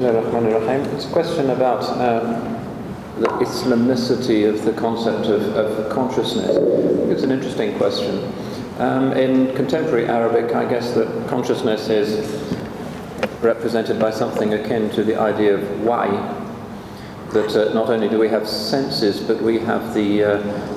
It's a question about the Islamicity of the concept of consciousness. It's an interesting question. In contemporary Arabic, I guess that consciousness is represented by something akin to the idea of wa'i, that not only do we have senses, but we have the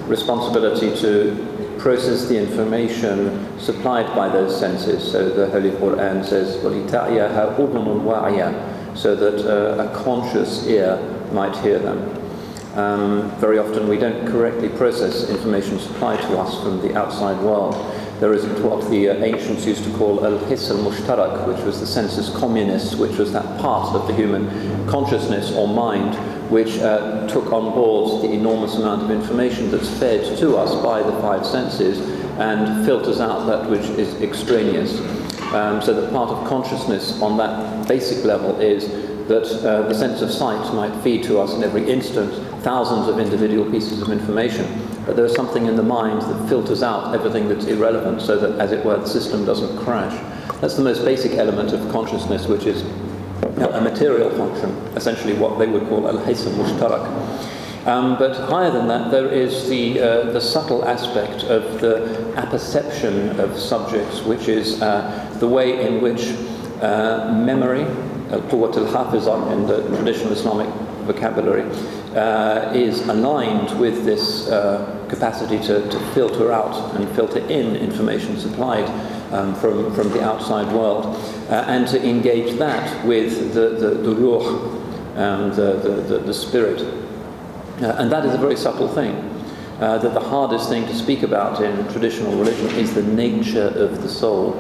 responsibility to process the information supplied by those senses. So the Holy Quran says, وَلِتَعْيَهَا أُذُنٌ وَاعِيَةٌ, so that a conscious ear might hear them. Very often we don't correctly process information supplied to us from the outside world. There isn't what the ancients used to call al-hiss al-mushtarak, which was the sensus communis, which was that part of the human consciousness or mind which took on board the enormous amount of information that's fed to us by the five senses and filters out that which is extraneous. So that part of consciousness on that basic level is that the sense of sight might feed to us in every instant thousands of individual pieces of information, but there is something in the mind that filters out everything that's irrelevant so that, as it were, the system doesn't crash. That's the most basic element of consciousness, which is a material function, essentially what they would call al-hiss al-mushtarak. But higher than that, there is the subtle aspect of the apperception of subjects, which is the way in which memory, al-quwwat al-hafizah in the traditional Islamic vocabulary, is aligned with this capacity to filter out and filter in information supplied from the outside world, and to engage that with the ruh, the spirit. And that is a very subtle thing. That the hardest thing to speak about in traditional religion is the nature of the soul.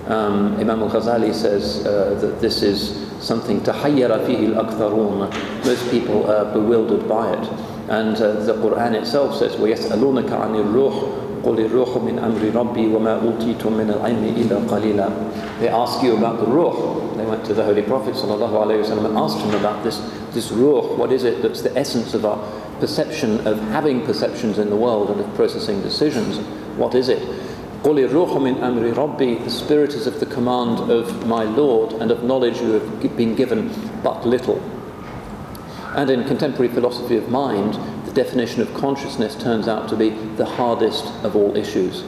Imam al-Ghazali says that this is something tahayyara fihi al-aktharun. Most people are bewildered by it. And the Quran itself says, وَيَسْأَلُونَكَ عَنِ الرُّوحِ قُلِ الرُّوحُ مِنْ أَمْرِ رَبِّي وَمَا أُوتِيتُم مِّنَ الْعِلْمِ إِلَّا قَلِيلًا. They ask you about the ruh. They went to the Holy Prophet ﷺ and asked him about this ruh. What is it that's the essence of our perception, of having perceptions in the world and of processing decisions? What is it? قُلِ الرُّوحُ مِنْ أَمْرِ رَبِّي. The spirit is of the command of my Lord, and of knowledge you have been given but little. And in contemporary philosophy of mind, the definition of consciousness turns out to be the hardest of all issues.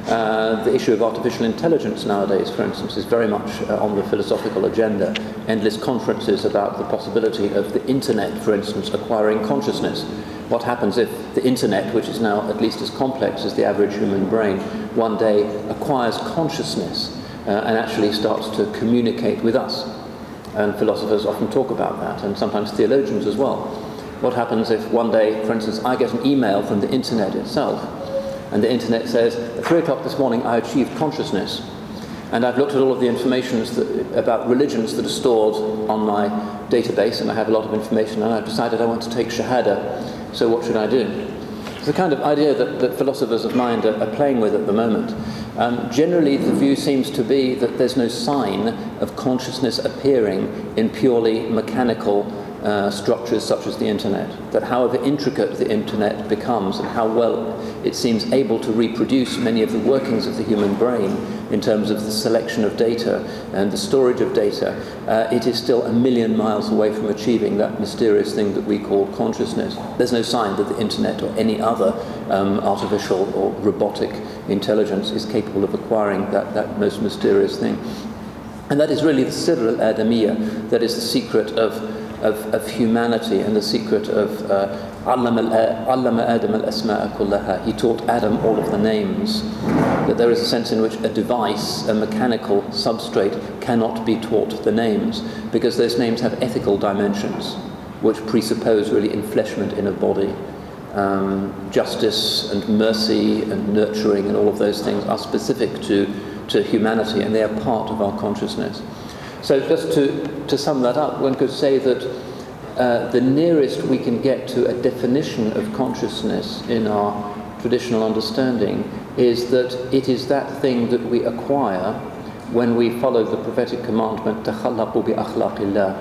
The issue of artificial intelligence nowadays, for instance, is very much on the philosophical agenda. Endless conferences about the possibility of the internet, for instance, acquiring consciousness. What happens if the internet, which is now at least as complex as the average human brain, one day acquires consciousness and actually starts to communicate with us? And philosophers often talk about that, and sometimes theologians as well. What happens if one day, for instance, I get an email from the internet itself, and the internet says, at 3 o'clock this morning I achieved consciousness, and I've looked at all of the information about religions that are stored on my database, and I have a lot of information, and I've decided I want to take Shahada, so what should I do? It's the kind of idea that philosophers of mind are playing with at the moment. Generally, the view seems to be that there's no sign of consciousness appearing in purely mechanical structures such as the internet. That however intricate the internet becomes and how well it seems able to reproduce many of the workings of the human brain in terms of the selection of data and the storage of data, it is still a million miles away from achieving that mysterious thing that we call consciousness. There's no sign that the internet or any other artificial or robotic intelligence is capable of acquiring that most mysterious thing. And that is really the sirr al-adamiyya, that is the secret of humanity and the secret of allama Adam al-asma'a kullaha. He taught Adam all of the names. That there is a sense in which a device, a mechanical substrate, cannot be taught the names, because those names have ethical dimensions which presuppose really enfleshment in a body. Justice and mercy and nurturing and all of those things are specific to humanity, and they are part of our consciousness. So just to sum that up, one could say that the nearest we can get to a definition of consciousness in our traditional understanding is that it is that thing that we acquire when we follow the prophetic commandment, تَخَلَّقُوا بِأَخْلَاقِ اللَّهِ,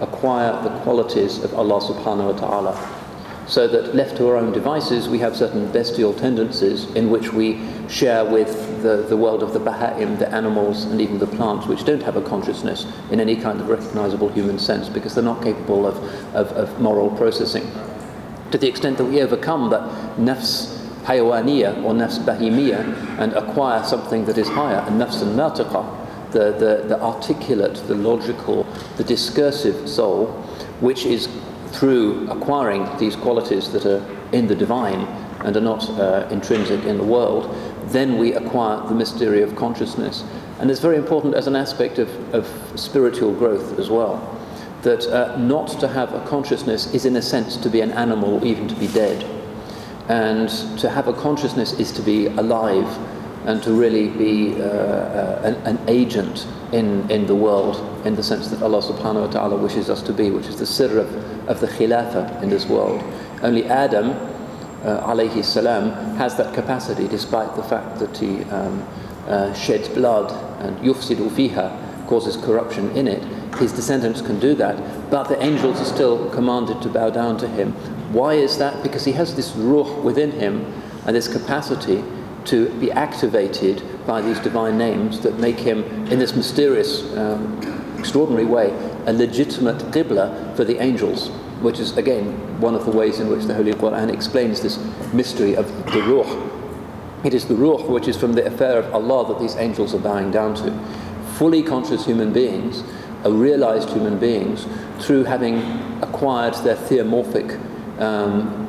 acquire the qualities of Allah subhanahu wa ta'ala. So that left to our own devices, we have certain bestial tendencies in which we share with the world of the Baha'im, the animals, and even the plants, which don't have a consciousness in any kind of recognizable human sense, because they're not capable of moral processing. To the extent that we overcome that nafs hayawaniya or nafs bahimiya and acquire something that is higher, and nafs al-natiqa, the articulate, the logical, the discursive soul, which is through acquiring these qualities that are in the divine and are not intrinsic in the world, then we acquire the mystery of consciousness. And it's very important as an aspect of spiritual growth as well, that not to have a consciousness is in a sense to be an animal, even to be dead. And to have a consciousness is to be alive and to really be an agent in the world, in the sense that Allah subhanahu wa ta'ala wishes us to be, which is the sirr of the khilafah in this world. Only Adam alayhi salam has that capacity, despite the fact that he sheds blood and yufsidu fiha, causes corruption in it. His descendants can do that, but the angels are still commanded to bow down to him. Why is that? Because he has this ruh within him and this capacity to be activated by these divine names that make him, in this mysterious, extraordinary way, a legitimate qibla for the angels, which is again one of the ways in which the Holy Quran explains this mystery of the ruh. It is the ruh which is from the affair of Allah that these angels are bowing down to. Fully conscious human beings are realized human beings through having acquired their theomorphic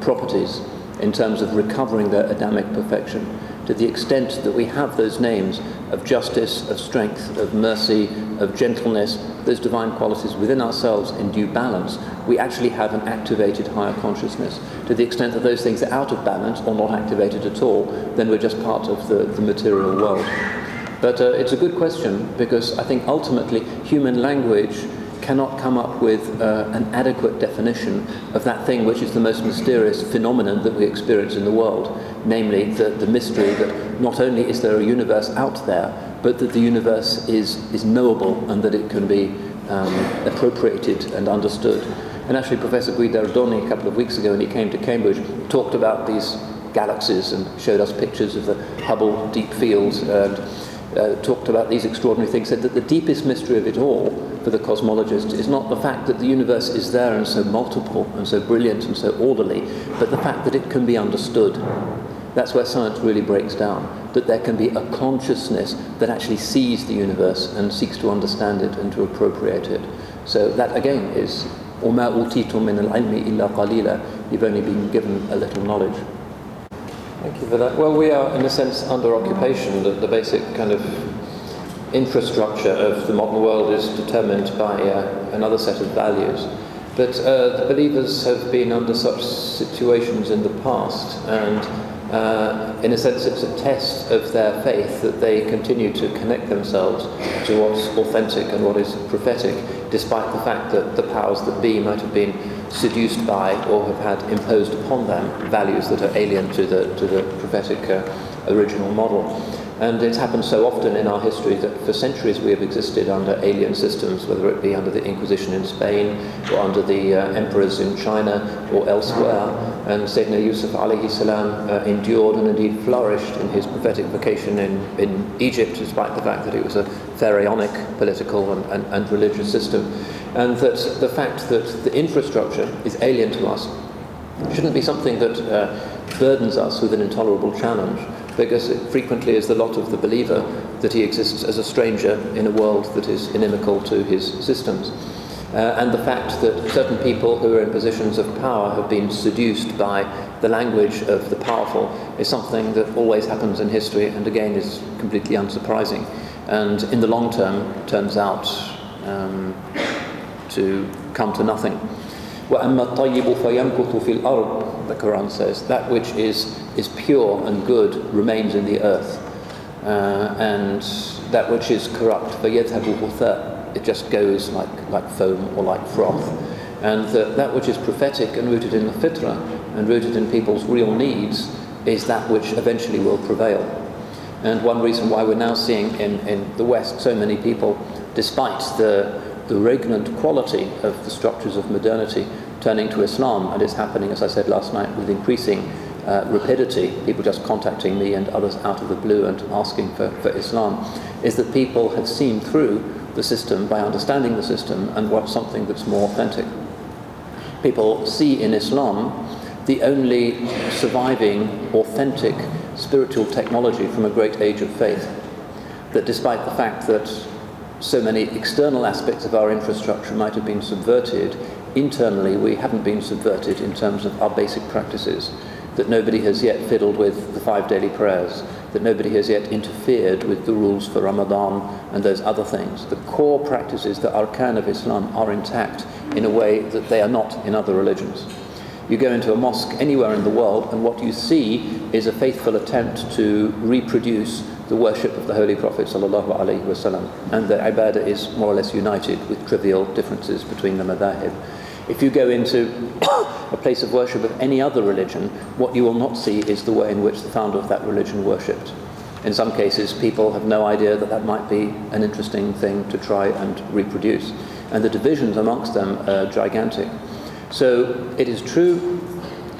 properties in terms of recovering their Adamic perfection. To the extent that we have those names of justice, of strength, of mercy, of gentleness, those divine qualities within ourselves in due balance, we actually have an activated higher consciousness. To the extent that those things are out of balance or not activated at all, then we're just part of the material world. But it's a good question, because I think ultimately human language cannot come up with an adequate definition of that thing which is the most mysterious phenomenon that we experience in the world, namely the mystery that not only is there a universe out there, but that the universe is knowable and that it can be appropriated and understood. And actually Professor Guidardoni, a couple of weeks ago when he came to Cambridge, talked about these galaxies and showed us pictures of the Hubble deep fields and talked about these extraordinary things, said that the deepest mystery of it all for the cosmologist is not the fact that the universe is there and so multiple and so brilliant and so orderly, but the fact that it can be understood. That's where science really breaks down, that there can be a consciousness that actually sees the universe and seeks to understand it and to appropriate it. So that again is وَمَا أُوتِيتُم مِّنَ الْعِلْمِ إِلَّا قَلِيلًا. You've only been given a little knowledge. Thank you for that. Well, we are, in a sense, under occupation. The basic kind of infrastructure of the modern world is determined by another set of values. But the believers have been under such situations in the past, and in a sense it's a test of their faith that they continue to connect themselves to what's authentic and what is prophetic, despite the fact that the powers that be might have been seduced by or have had imposed upon them values that are alien to the prophetic original model. And it's happened so often in our history that for centuries we have existed under alien systems, whether it be under the Inquisition in Spain or under the emperors in China or elsewhere. And Sayyidina Yusuf alayhi salam endured and indeed flourished in his prophetic vocation in Egypt, despite the fact that it was a pharaonic political and religious system. And that the fact that the infrastructure is alien to us shouldn't be something that burdens us with an intolerable challenge, because it frequently is the lot of the believer that he exists as a stranger in a world that is inimical to his systems. And the fact that certain people who are in positions of power have been seduced by the language of the powerful is something that always happens in history, and again is completely unsurprising, and in the long term turns out to come to nothing. وَأَمَّا الطَّيِّبُ فَيَمْكُثُ فِي الْأَرْضِ, the Quran says, that which is pure and good remains in the earth, and that which is corrupt, فَيَذْهَبُ غُثَاء, it just goes like foam or like froth. And that which is prophetic and rooted in the fitrah and rooted in people's real needs is that which eventually will prevail. And one reason why we're now seeing in the West so many people, despite the the regnant quality of the structures of modernity turning to Islam, and it's happening, as I said last night, with increasing rapidity, people just contacting me and others out of the blue and asking for Islam, is that people have seen through the system by understanding the system and want something that's more authentic. People see in Islam the only surviving, authentic spiritual technology from a great age of faith. That despite the fact that so many external aspects of our infrastructure might have been subverted, internally we haven't been subverted in terms of our basic practices. That nobody has yet fiddled with the 5 daily prayers, that nobody has yet interfered with the rules for Ramadan and those other things. The core practices, the arkan of Islam, are intact in a way that they are not in other religions. You go into a mosque anywhere in the world and what you see is a faithful attempt to reproduce the worship of the Holy Prophet ﷺ, and the ibadah is more or less united with trivial differences between the madahib. If you go into a place of worship of any other religion, what you will not see is the way in which the founder of that religion worshipped. In some cases, people have no idea that that might be an interesting thing to try and reproduce. And the divisions amongst them are gigantic. So it is true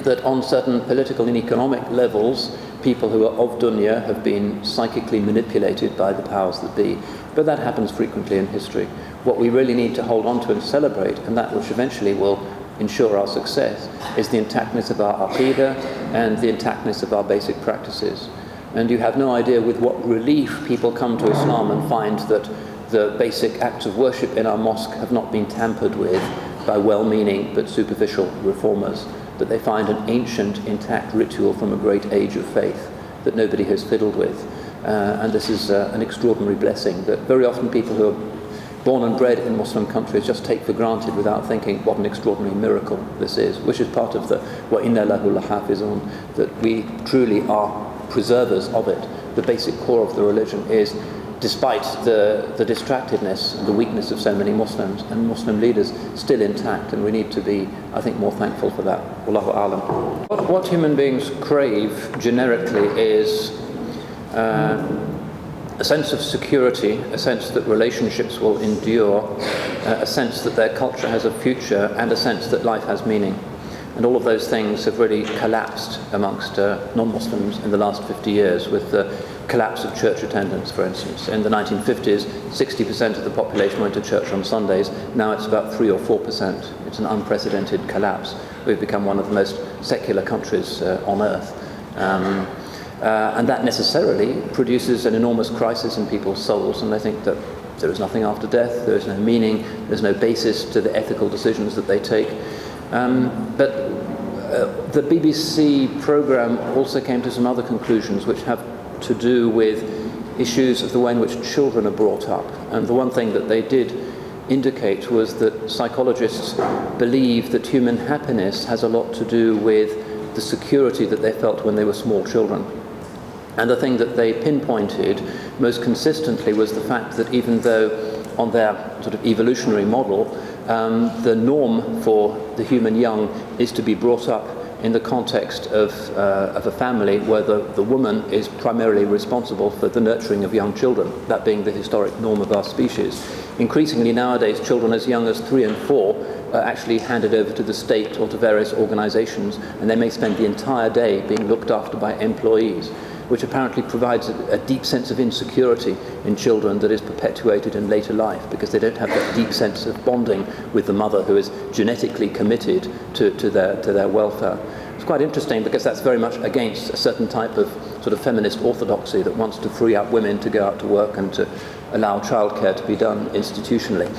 that on certain political and economic levels, people who are of dunya have been psychically manipulated by the powers that be. But that happens frequently in history. What we really need to hold on to and celebrate, and that which eventually will ensure our success, is the intactness of our aqidah and the intactness of our basic practices. And you have no idea with what relief people come to Islam and find that the basic acts of worship in our mosque have not been tampered with by well-meaning but superficial reformers, that they find an ancient, intact ritual from a great age of faith that nobody has fiddled with. And this is an extraordinary blessing that very often people who are born and bred in Muslim countries just take for granted without thinking what an extraordinary miracle this is, which is part of the وَإِنَّا لَهُ لَحَافِظُونَ, that we truly are preservers of it. The basic core of the religion is, despite the distractedness and the weakness of so many Muslims and Muslim leaders, still intact, and we need to be, I think, more thankful for that. Wallahu a'lam. What human beings crave generically is a sense of security, a sense that relationships will endure, a sense that their culture has a future, and a sense that life has meaning. And all of those things have really collapsed amongst non-Muslims in the last 50 years, with the collapse of church attendance, for instance. In the 1950s, 60% of the population went to church on Sundays. Now it's about 3 or 4%. It's an unprecedented collapse. We've become one of the most secular countries on earth. And that necessarily produces an enormous crisis in people's souls, and they think that there is nothing after death, there is no meaning, there's no basis to the ethical decisions that they take. But the BBC programme also came to some other conclusions which have to do with issues of the way in which children are brought up. And the one thing that they did indicate was that psychologists believe that human happiness has a lot to do with the security that they felt when they were small children. And the thing that they pinpointed most consistently was the fact that even though on their sort of evolutionary model, the norm for the human young is to be brought up in the context of a family where the woman is primarily responsible for the nurturing of young children, that being the historic norm of our species. Increasingly nowadays, children as young as 3 and 4 are actually handed over to the state or to various organizations, and they may spend the entire day being looked after by employees, which apparently provides a deep sense of insecurity in children that is perpetuated in later life, because they don't have that deep sense of bonding with the mother who is genetically committed to their welfare. It's quite interesting because that's very much against a certain type of sort of feminist orthodoxy that wants to free up women to go out to work and to allow childcare to be done institutionally.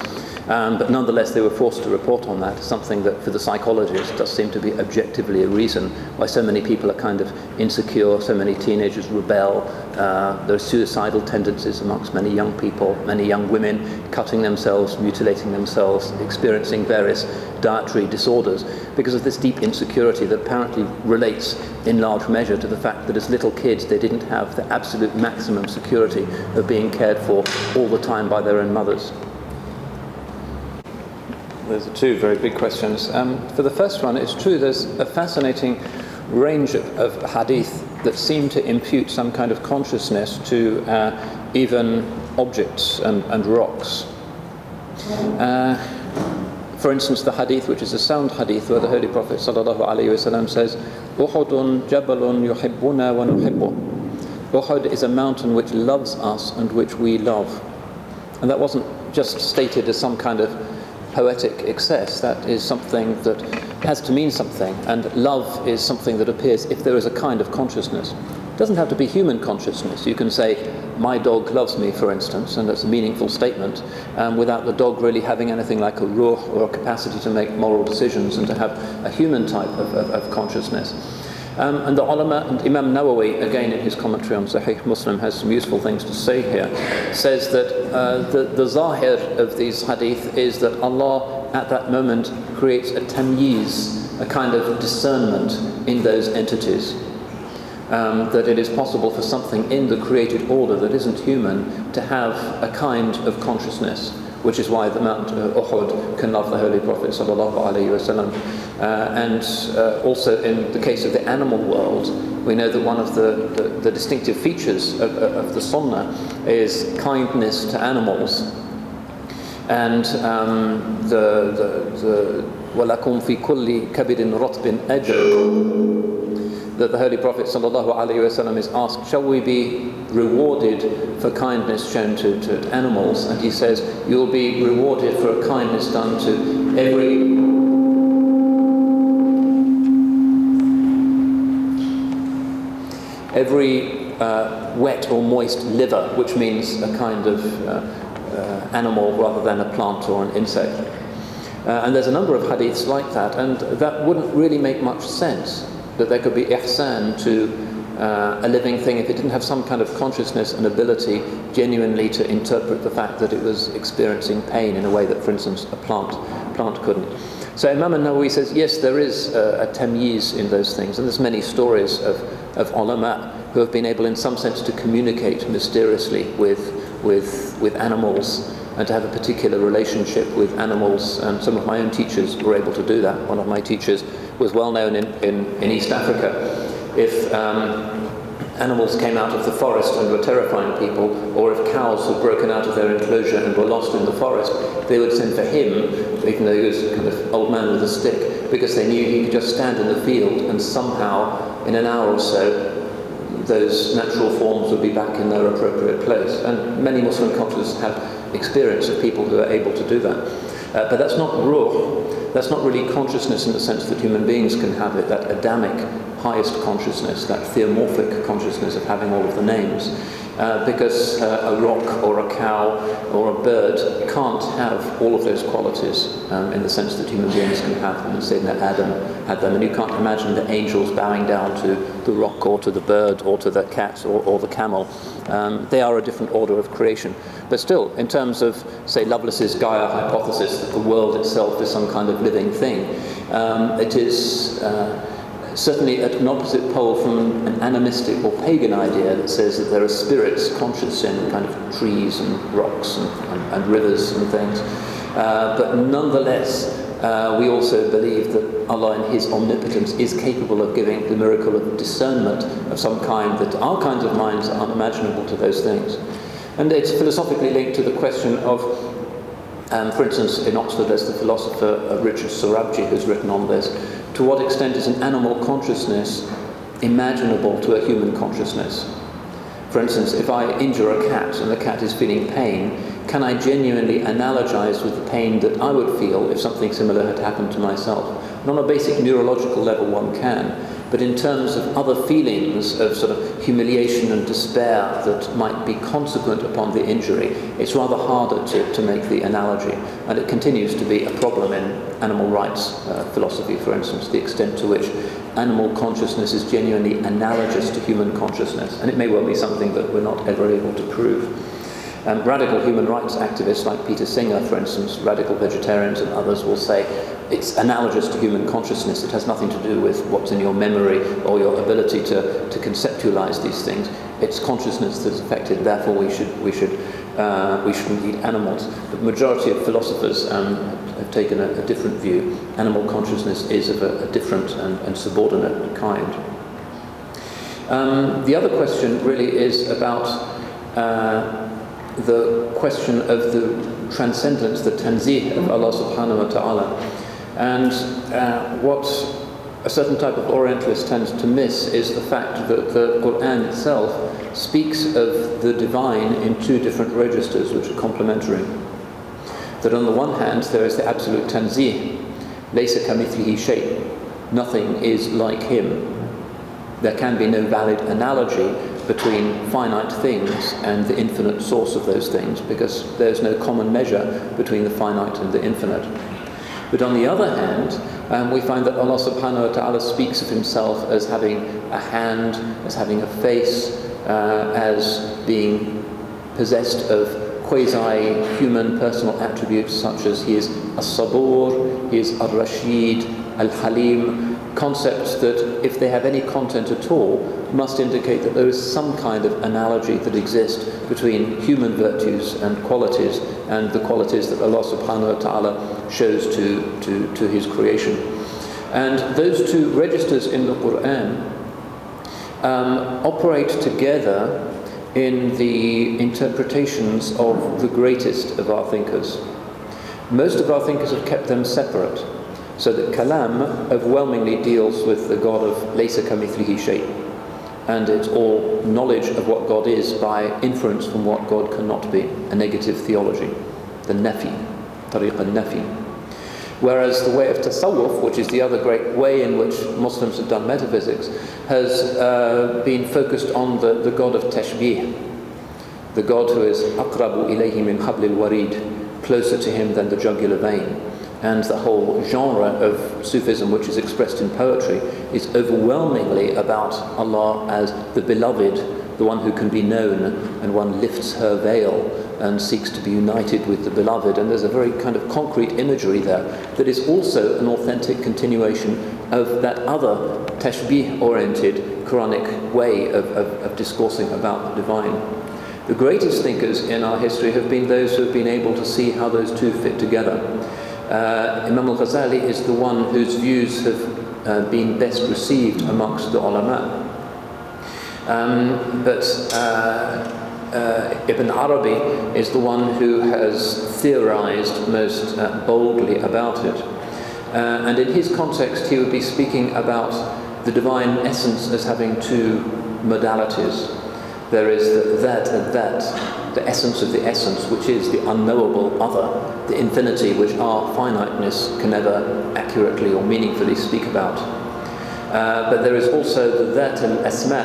But nonetheless, they were forced to report on that, something that for the psychologists does seem to be objectively a reason why so many people are kind of insecure, so many teenagers rebel. There are suicidal tendencies amongst many young people, many young women cutting themselves, mutilating themselves, experiencing various dietary disorders because of this deep insecurity that apparently relates in large measure to the fact that as little kids they didn't have the absolute maximum security of being cared for all the time by their own mothers. Those are two very big questions. For the first one, it's true there's a fascinating range of hadith that seem to impute some kind of consciousness to even objects and rocks. For instance, the hadith, which is a sound hadith, where the Holy Prophet ﷺ says, "Uhudun jabalun yuhibbuna wa nuhibbu." Uhud is a mountain which loves us and which we love. And that wasn't just stated as some kind of poetic excess. That is something that has to mean something, and love is something that appears if there is a kind of consciousness. It doesn't have to be human consciousness. You can say, "My dog loves me," for instance, and that's a meaningful statement, without the dog really having anything like a ruh or a capacity to make moral decisions and to have a human type of consciousness. And the ulama, and Imam Nawawi, again in his commentary on Sahih Muslim, has some useful things to say here, says that the zahir of these hadith is that Allah at that moment creates a tamyiz, a kind of discernment in those entities. That it is possible for something in the created order that isn't human to have a kind of consciousness, which is why the Mount Uhud can love the Holy Prophet ﷺ. And also in the case of the animal world, we know that one of the distinctive features of the Sunnah is kindness to animals. And the وَلَكُمْ فِي كُلِّ كَبِدٍ رَطْبٍ أَجْرٌ, that the Holy Prophet ﷺ is asked, shall we be rewarded for kindness shown to animals? And he says, you'll be rewarded for a kindness done to every wet or moist liver, which means a kind of animal rather than a plant or an insect. And there's a number of hadiths like that, and that wouldn't really make much sense, that there could be ihsan to a living thing if it didn't have some kind of consciousness and ability genuinely to interpret the fact that it was experiencing pain in a way that, for instance, a plant couldn't. So Imam Nawawi says, yes, there is a tamyiz in those things, and there's many stories of ulama who have been able in some sense to communicate mysteriously with animals and to have a particular relationship with animals, and some of my own teachers were able to do that. One of my teachers was well known in East Africa. If animals came out of the forest and were terrifying people, or if cows had broken out of their enclosure and were lost in the forest, they would send for him, even though he was a kind of old man with a stick, because they knew he could just stand in the field and somehow, in an hour or so, those natural forms would be back in their appropriate place. And many Muslim cultures have experience of people who are able to do that. But that's not ruh, that's not really consciousness in the sense that human beings can have it, that Adamic highest consciousness, that theomorphic consciousness of having all of the names. Because a rock or a cow or a bird can't have all of those qualities in the sense that human beings can have them. And Sayyidina Adam had them, and you can't imagine the angels bowing down to the rock or to the bird or to the cat or the camel. They are a different order of creation. But still, in terms of, say, Lovelace's Gaia hypothesis that the world itself is some kind of living thing, it is certainly at an opposite pole from an animistic or pagan idea that says that there are spirits conscious in kind of trees and rocks and rivers and things. But nonetheless, we also believe that Allah in His omnipotence is capable of giving the miracle of discernment of some kind that our kinds of minds are unimaginable to those things. And it's philosophically linked to the question of, for instance, in Oxford there's the philosopher Richard Sorabji who's written on this. To what extent is an animal consciousness imaginable to a human consciousness? For instance, if I injure a cat and the cat is feeling pain, can I genuinely analogize with the pain that I would feel if something similar had happened to myself? And on a basic neurological level one can, but in terms of other feelings of sort of humiliation and despair that might be consequent upon the injury, it's rather harder to make the analogy. And it continues to be a problem in animal rights philosophy, for instance, the extent to which animal consciousness is genuinely analogous to human consciousness. And it may well be something that we're not ever able to prove. Radical human rights activists like Peter Singer, for instance, radical vegetarians and others will say it's analogous to human consciousness. It has nothing to do with what's in your memory or your ability to conceptualize these things. It's consciousness that's affected. Therefore, we shouldn't eat animals. But the majority of philosophers have taken a different view. Animal consciousness is of a different and subordinate kind. The other question really is about the question of the transcendence, the tanzih of Allah subhanahu wa ta'ala. And what a certain type of Orientalist tends to miss is the fact that the Quran itself speaks of the divine in two different registers which are complementary. That on the one hand there is the absolute tanzih, laysa kamithlihi shay, nothing is like him. There can be no valid analogy between finite things and the infinite source of those things, because there's no common measure between the finite and the infinite. But on the other hand, we find that Allah subhanahu wa ta'ala speaks of himself as having a hand, as having a face, as being possessed of quasi-human personal attributes such as he is as-sabur, he is al-rashid, al-halim, concepts that, if they have any content at all, must indicate that there is some kind of analogy that exists between human virtues and qualities and the qualities that Allah subhanahu wa ta'ala shows to his creation. And those two registers in the Quran operate together in the interpretations of the greatest of our thinkers. Most of our thinkers have kept them separate, so that Kalam overwhelmingly deals with the God of Laysa kamithlihi shay, and it's all knowledge of what God is by inference from what God cannot be, a negative theology, the Nafi, Tariq al-Nafi. Whereas the way of Tasawwuf, which is the other great way in which Muslims have done metaphysics, has been focused on the God of Tashbih, the God who is aqrabu ilayhi min hablil warid, closer to him than the jugular vein. And the whole genre of Sufism, which is expressed in poetry, is overwhelmingly about Allah as the beloved, the one who can be known, and one lifts her veil and seeks to be united with the beloved. And there's a very kind of concrete imagery there that is also an authentic continuation of that other tashbih-oriented Quranic way of discoursing about the divine. The greatest thinkers in our history have been those who have been able to see how those two fit together. Imam al-Ghazali is the one whose views have been best received amongst the ulama. But Ibn Arabi is the one who has theorized most boldly about it. And in his context he would be speaking about the divine essence as having two modalities. There is the that and that, the essence of the essence, which is the unknowable other, the infinity which our finiteness can never accurately or meaningfully speak about. But there is also the that and asma,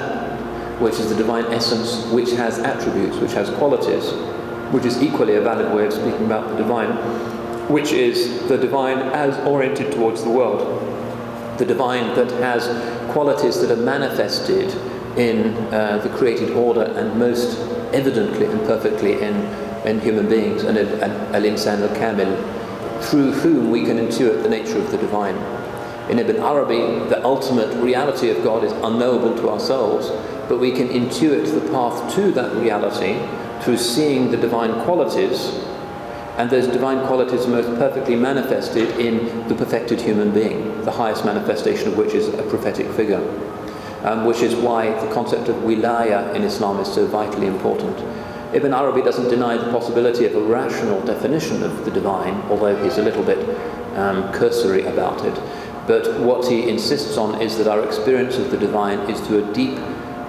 which is the divine essence which has attributes, which has qualities, which is equally a valid way of speaking about the divine, which is the divine as oriented towards the world, the divine that has qualities that are manifested in the created order and most evidently and perfectly in human beings, and al-insan al-kamil, through whom we can intuit the nature of the divine. In Ibn Arabi, the ultimate reality of God is unknowable to ourselves, but we can intuit the path to that reality through seeing the divine qualities, and those divine qualities are most perfectly manifested in the perfected human being, the highest manifestation of which is a prophetic figure. Which is why the concept of wilaya in Islam is so vitally important. Ibn Arabi doesn't deny the possibility of a rational definition of the divine, although he's a little bit cursory about it. But what he insists on is that our experience of the divine is through a deep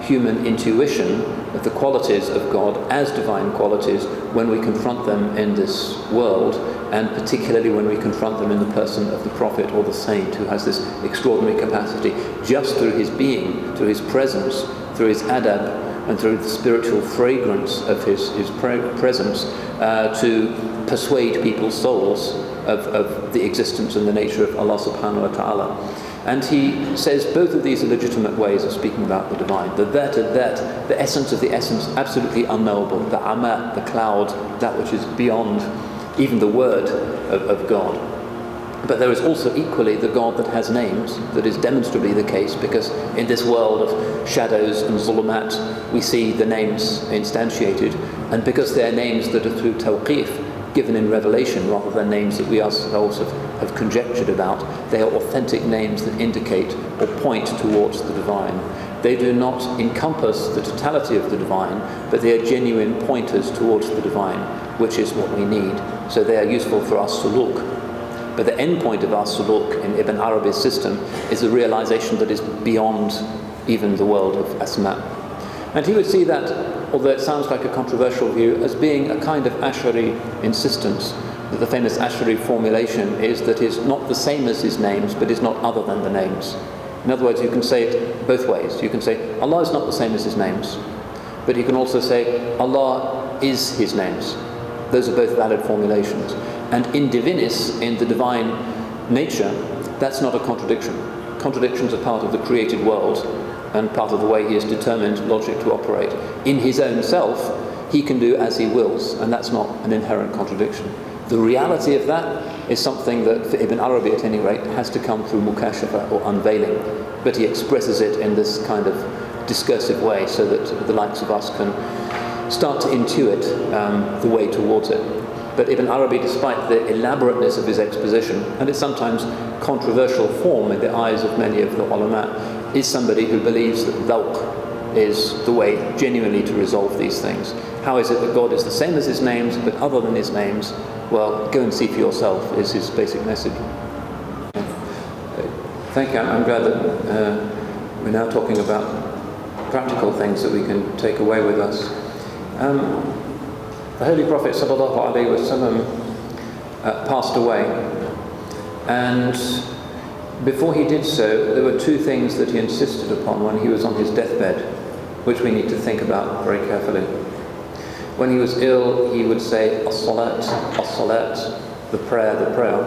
human intuition of the qualities of God as divine qualities when we confront them in this world, and particularly when we confront them in the person of the prophet or the saint, who has this extraordinary capacity just through his being, through his presence, through his adab, and through the spiritual fragrance of his presence to persuade people's souls of the existence and the nature of Allah subhanahu wa ta'ala. And he says both of these are legitimate ways of speaking about the divine. The that and that, the essence of the essence, absolutely unknowable. The ama, the cloud, that which is beyond even the word of God. But there is also equally the God that has names, that is demonstrably the case, because in this world of shadows and zulumat, we see the names instantiated, and because they are names that are through tawqif, given in revelation, rather than names that we ourselves have conjectured about, they are authentic names that indicate or point towards the divine. They do not encompass the totality of the divine, but they are genuine pointers towards the divine, which is what we need. so they are useful for our suluk. But the end point of our suluk in Ibn Arabi's system is a realization that is beyond even the world of asma. And he would see that, although it sounds like a controversial view, as being a kind of Ash'ari insistence, that the famous Ash'ari formulation is that is not the same as his names, but is not other than the names. In other words, you can say it both ways. You can say, Allah is not the same as his names, but you can also say, Allah is his names. Those are both valid formulations. And in divinis, in the divine nature, that's not a contradiction. Contradictions are part of the created world and part of the way he has determined logic to operate. In his own self, he can do as he wills, and that's not an inherent contradiction. The reality of that is something that, for Ibn Arabi at any rate, has to come through mukashafa, or unveiling. But he expresses it in this kind of discursive way so that the likes of us can start to intuit the way towards it. But Ibn Arabi, despite the elaborateness of his exposition, and its sometimes controversial form in the eyes of many of the ulama, is somebody who believes that dhawq is the way genuinely to resolve these things. How is it that God is the same as his names, but other than his names? Well, go and see for yourself, is his basic message. Thank you. I'm glad that we're now talking about practical things that we can take away with us. The Holy Prophet ﷺ passed away, and before he did so, there were two things that he insisted upon when he was on his deathbed, which we need to think about very carefully. When he was ill, he would say, as-salat, as-salat, the prayer, the prayer.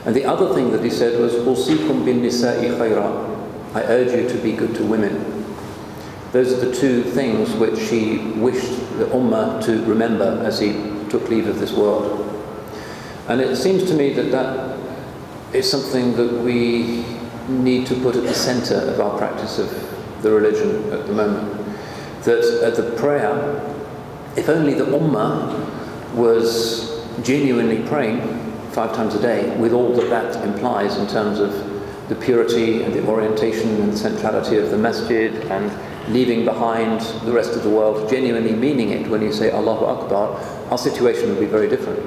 And the other thing that he said was, usikum bin nisa'i khayra, I urge you to be good to women. Those are the two things which he wished the Ummah to remember as he took leave of this world. And it seems to me that that is something that we need to put at the centre of our practice of the religion at the moment. That at the prayer, if only the Ummah was genuinely praying 5 times a day, with all that that implies in terms of the purity and the orientation and the centrality of the masjid, and leaving behind the rest of the world, genuinely meaning it when you say Allahu Akbar, our situation would be very different.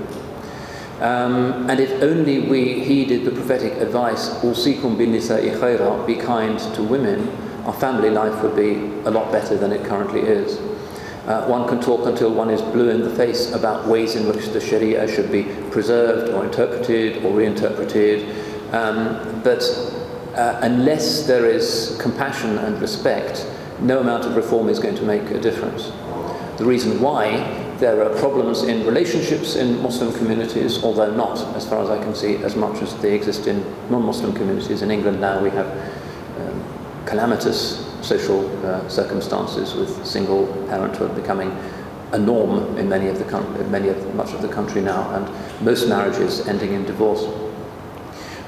And if only we heeded the prophetic advice, Usikum bin nisa'i khayra, be kind to women, our family life would be a lot better than it currently is. One can talk until one is blue in the face about ways in which the Sharia should be preserved or interpreted or reinterpreted, but unless there is compassion and respect, no amount of reform is going to make a difference. The reason why there are problems in relationships in Muslim communities, although not, as far as I can see, as much as they exist in non-Muslim communities. In England now we have calamitous social circumstances, with single parenthood becoming a norm in much of the country now, and most marriages ending in divorce.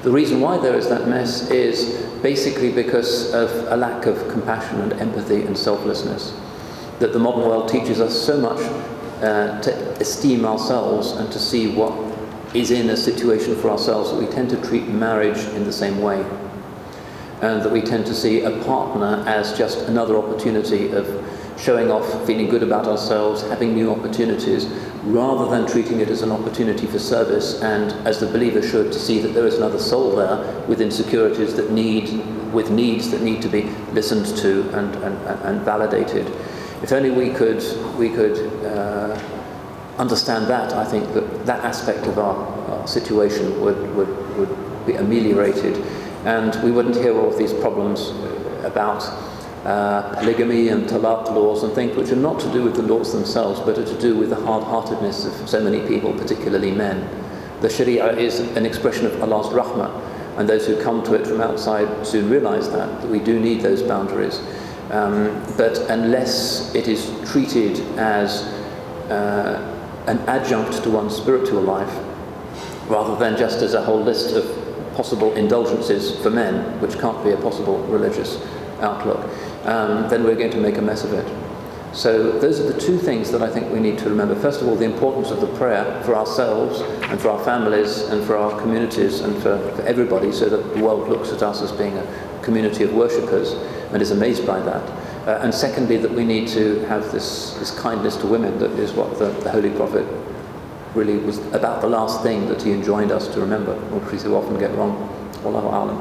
The reason why there is that mess is basically because of a lack of compassion and empathy and selflessness, that the modern world teaches us so much to esteem ourselves and to see what is in a situation for ourselves, that we tend to treat marriage in the same way, and that we tend to see a partner as just another opportunity of showing off, feeling good about ourselves, having new opportunities, rather than treating it as an opportunity for service, and as the believer should, to see that there is another soul there with insecurities that needs that need to be listened to and validated. If only we could understand that, I think that aspect of our situation would be ameliorated, and we wouldn't hear all of these problems about polygamy and talaq laws and things which are not to do with the laws themselves, but are to do with the hard-heartedness of so many people, particularly men. The Sharia is an expression of Allah's rahmah, and those who come to it from outside soon realize that we do need those boundaries. But unless it is treated as an adjunct to one's spiritual life, rather than just as a whole list of possible indulgences for men, which can't be a possible religious outlook, then we're going to make a mess of it. So those are the two things that I think we need to remember. First of all, the importance of the prayer for ourselves and for our families and for our communities and for everybody, so that the world looks at us as being a community of worshippers and is amazed by that. And secondly, that we need to have this kindness to women, that is what the Holy Prophet really was about the last thing that he enjoined us to remember, which we so often get wrong. Wallahu a'lam.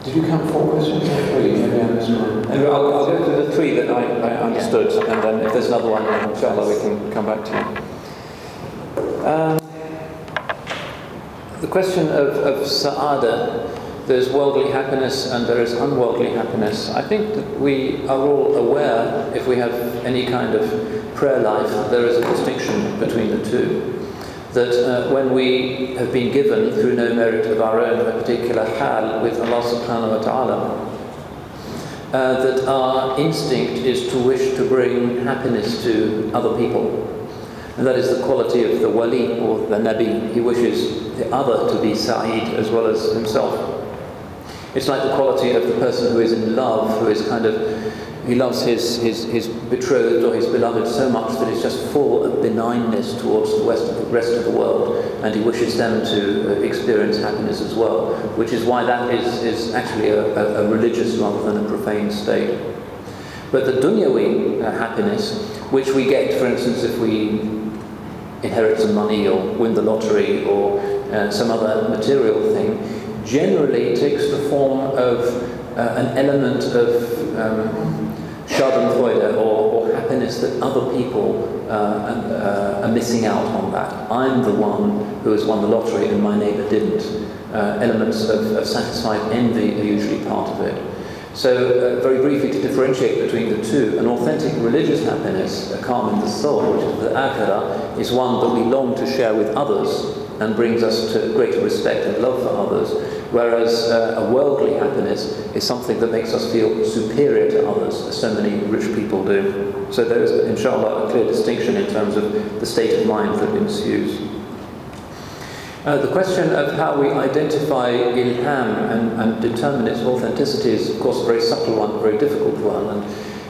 Did you count 4 questions or 3? Maybe I missed one. Anyway, I'll go to the 3 that I understood, and then if there's another one, inshallah, we can come back to you. The question of sa'ada, there's worldly happiness and there is unworldly happiness. I think that we are all aware, if we have any kind of prayer life, there is a distinction between the two. That when we have been given, through no merit of our own, a particular hal with Allah subhanahu wa ta'ala, that our instinct is to wish to bring happiness to other people. And that is the quality of the wali or the nabi. He wishes the other to be sa'id as well as himself. It's like the quality of the person who is in love, who is he loves his betrothed or his beloved so much that he's just full of benignness towards the rest of the world, and he wishes them to experience happiness as well, which is why that is actually a religious rather than a profane state. But the dunyawi happiness, which we get, for instance, if we inherit some money or win the lottery or some other material thing, generally takes the form of an element of Schadenfreude or happiness that other people are missing out on that. I'm the one who has won the lottery and my neighbour didn't. Elements of satisfied envy are usually part of it. So very briefly, to differentiate between the two, an authentic religious happiness, a calm in the soul, which is the akhirah, is one that we long to share with others and brings us to greater respect and love for others, whereas a worldly happiness is something that makes us feel superior to others, as so many rich people do. So there is, inshallah, a clear distinction in terms of the state of mind that ensues. The question of how we identify ilham and determine its authenticity is, of course, a very subtle one, a very difficult one.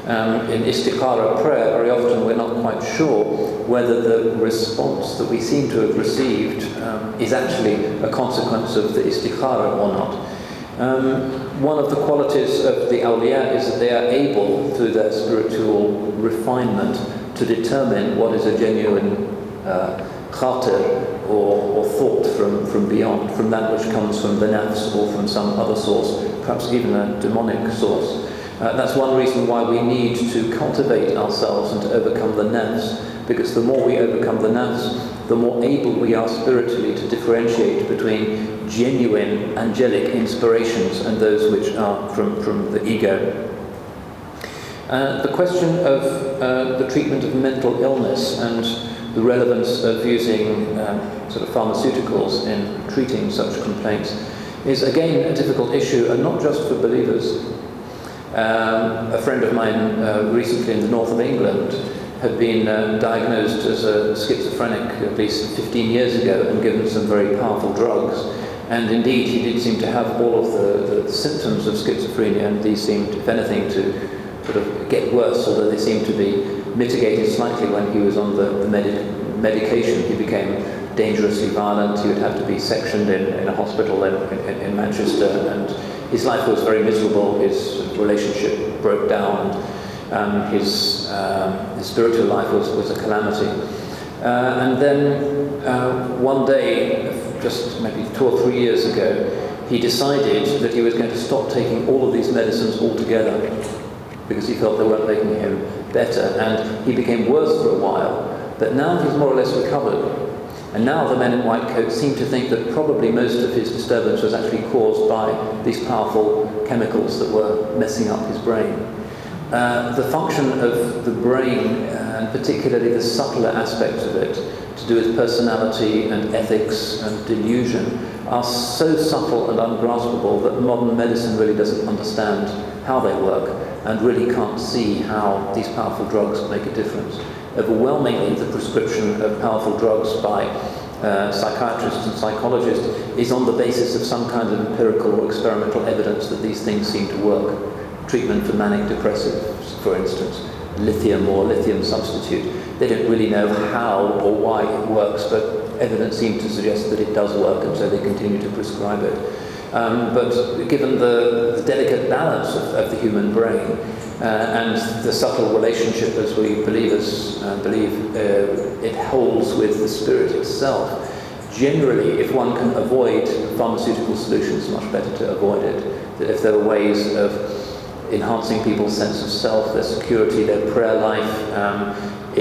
And in istikhara prayer, very often we're not quite sure whether the response that we seem to have received is actually a consequence of the istikhara or not. One of the qualities of the awliya is that they are able, through their spiritual refinement, to determine what is a genuine khatir or thought from beyond, from that which comes from the nafs or from some other source, perhaps even a demonic source. That's one reason why we need to cultivate ourselves and to overcome the nafs, because the more we overcome the nafs, the more able we are spiritually to differentiate between genuine angelic inspirations and those which are from the ego. The question of the treatment of mental illness and the relevance of using sort of pharmaceuticals in treating such complaints is again a difficult issue, and not just for believers. A friend of mine recently in the north of England had been diagnosed as a schizophrenic at least 15 years ago and given some very powerful drugs. And indeed, he did seem to have all of the symptoms of schizophrenia, and these seemed, if anything, to sort of get worse, although they seemed to be mitigated slightly when he was on the medication. He became dangerously violent. He would have to be sectioned in a hospital in Manchester, and his life was very miserable. His relationship broke down. His spiritual life was a calamity. And then one day, just maybe 2 or 3 years ago, he decided that he was going to stop taking all of these medicines altogether because he felt they weren't making him better. And he became worse for a while, but now he's more or less recovered. And now the men in white coats seem to think that probably most of his disturbance was actually caused by these powerful chemicals that were messing up his brain. The function of the brain, and particularly the subtler aspects of it, to do with personality and ethics and delusion, are so subtle and ungraspable that modern medicine really doesn't understand how they work and really can't see how these powerful drugs make a difference. Overwhelmingly, the prescription of powerful drugs by psychiatrists and psychologists is on the basis of some kind of empirical or experimental evidence that these things seem to work. Treatment for manic depressives, for instance, lithium or lithium substitute. They don't really know how or why it works, but evidence seems to suggest that it does work, and so they continue to prescribe it. But given the delicate balance of the human brain, and the subtle relationship, as we believers believe, it holds with the spirit itself. Generally, if one can avoid pharmaceutical solutions, it's much better to avoid it. That if there are ways of enhancing people's sense of self, their security, their prayer life,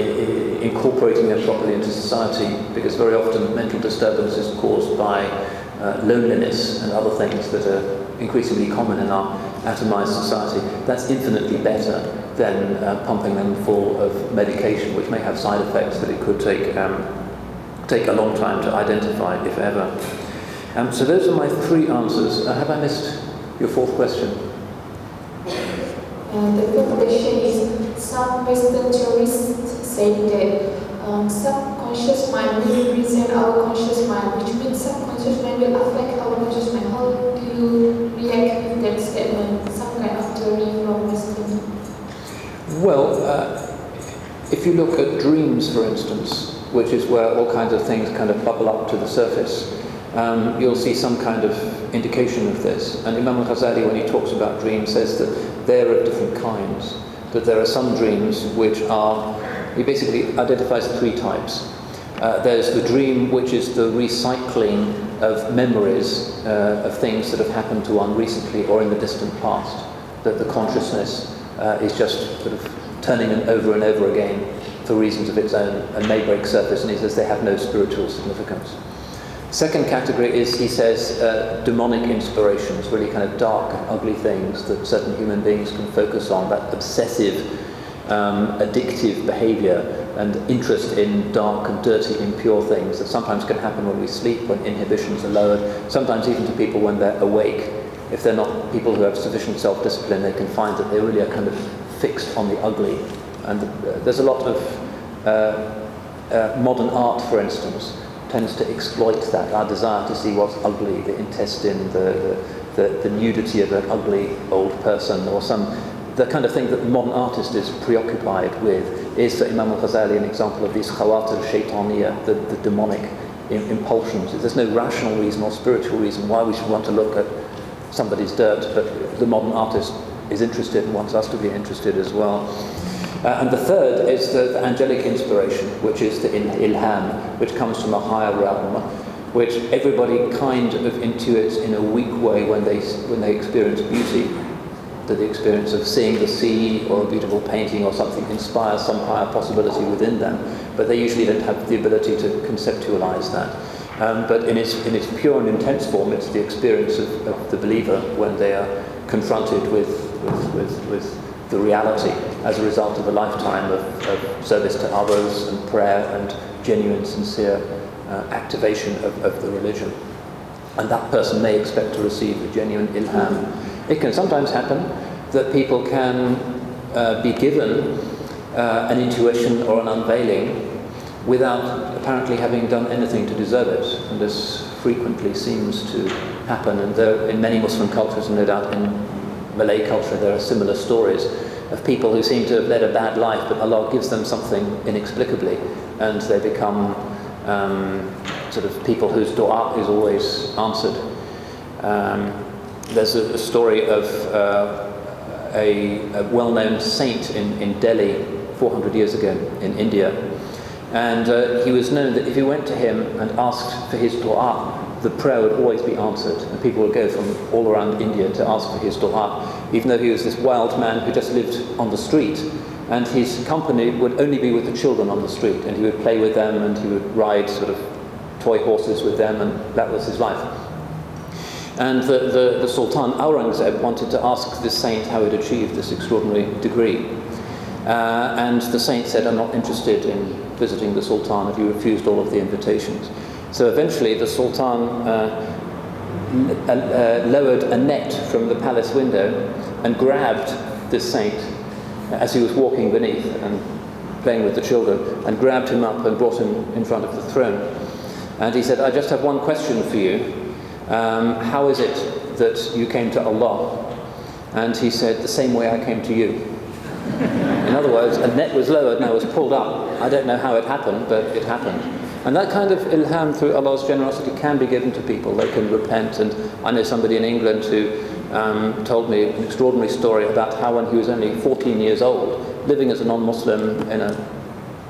incorporating them properly into society, because very often mental disturbance is caused by loneliness and other things that are increasingly common in our atomized society. That's infinitely better than pumping them full of medication, which may have side effects that it could take a long time to identify, if ever. So those are my three answers. Have I missed your fourth question? The fourth question is, some Western theorists say that subconscious mind will represent our conscious mind, which means subconscious mind will affect our conscious mind. How do you react with that statement? Some kind of theory from Western? Well, if you look at dreams, for instance, which is where all kinds of things kind of bubble up to the surface, you'll see some kind of indication of this. And Imam al-Ghazali, when he talks about dreams, says that they're of different kinds. That there are some dreams which are, he basically identifies three types. There's the dream which is the recycling of memories of things that have happened to one recently or in the distant past. That the consciousness is just sort of turning them over and over again for reasons of its own and may break surface, and he says they have no spiritual significance. Second category is, he says, demonic inspirations, really kind of dark, ugly things that certain human beings can focus on, that obsessive, addictive behavior and interest in dark and dirty, impure things that sometimes can happen when we sleep, when inhibitions are lowered, sometimes even to people when they're awake. If they're not people who have sufficient self-discipline, they can find that they really are kind of fixed on the ugly. And there's a lot of modern art, for instance, tends to exploit that, our desire to see what's ugly, the intestine, the nudity of an ugly old person, or the kind of thing that the modern artist is preoccupied with is, for Imam al-Ghazali, an example of these khawatir shaytaniyah, the demonic impulsions. There's no rational reason or spiritual reason why we should want to look at somebody's dirt, but the modern artist is interested and wants us to be interested as well. And the third is the angelic inspiration, which is the ilham, which comes from a higher realm, which everybody kind of intuits in a weak way when they experience beauty. That the experience of seeing the sea or a beautiful painting or something inspires some higher possibility within them, but they usually don't have the ability to conceptualize that. But in its pure and intense form, it's the experience of the believer when they are confronted with the reality as a result of a lifetime of service to others and prayer and genuine, sincere activation of the religion. And that person may expect to receive a genuine ilham. It can sometimes happen that people can be given an intuition or an unveiling without apparently having done anything to deserve it. And this frequently seems to happen. And there, in many Muslim cultures, and no doubt in Malay culture, there are similar stories of people who seem to have led a bad life, but Allah gives them something inexplicably, and they become sort of people whose dua is always answered. There's a story of a well-known saint in Delhi 400 years ago in India, and he was known that if you went to him and asked for his dua, the prayer would always be answered, and people would go from all around India to ask for his dua, even though he was this wild man who just lived on the street, and his company would only be with the children on the street, and he would play with them, and he would ride sort of toy horses with them, and that was his life. And the Sultan Aurangzeb wanted to ask this saint how he'd achieved this extraordinary degree. And the saint said, "I'm not interested in visiting the Sultan if you refused all of the invitations." So eventually the Sultan lowered a net from the palace window and grabbed this saint as he was walking beneath and playing with the children, and grabbed him up and brought him in front of the throne. And he said, "I just have one question for you. How is it that you came to Allah?" And he said, "The same way I came to you." In other words, a net was lowered and I was pulled up. I don't know how it happened, but it happened. And that kind of ilham through Allah's generosity can be given to people. They can repent. And I know somebody in England who told me an extraordinary story about how when he was only 14 years old, living as a non-Muslim in a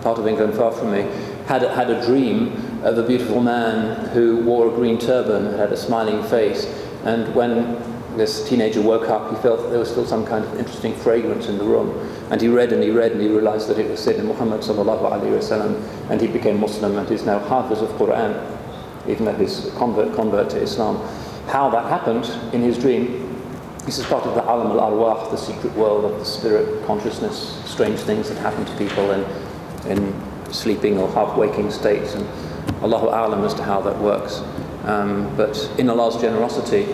part of England far from me, had a dream of a beautiful man who wore a green turban and had a smiling face. And when this teenager woke up, he felt that there was still some kind of interesting fragrance in the room. And he read and he read and he realized that it was Sayyidina Muhammad sallallahu alayhi wasallam, and he became Muslim and is now Hafiz of Quran, even though he's convert to Islam. How that happened in his dream, this is part of the Alam al-Arwah, the secret world of the spirit consciousness, strange things that happen to people in sleeping or half-waking states, and Allahu A'lam as to how that works. But in Allah's generosity,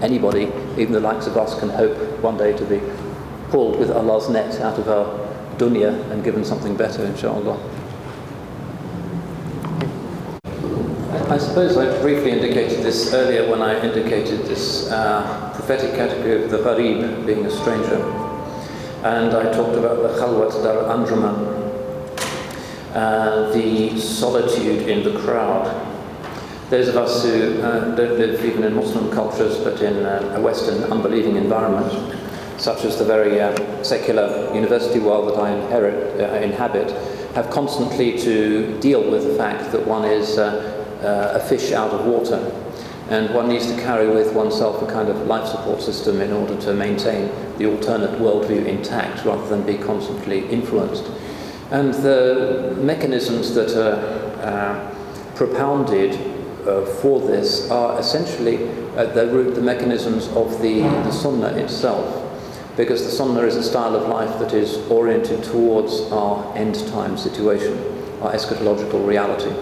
anybody, even the likes of us, can hope one day to be pulled with Allah's net out of our dunya and given something better, inshallah. I suppose I briefly indicated this earlier when I indicated this prophetic category of the gharib, being a stranger. And I talked about the khalwat dar anjuman, the solitude in the crowd. Those of us who don't live even in Muslim cultures but in a Western unbelieving environment, such as the very secular university world that I inhabit, have constantly to deal with the fact that one is a fish out of water, and one needs to carry with oneself a kind of life support system in order to maintain the alternate worldview intact rather than be constantly influenced. And the mechanisms that are propounded for this are essentially at their root the mechanisms of the Sunnah itself, because the Sunnah is a style of life that is oriented towards our end time situation, our eschatological reality.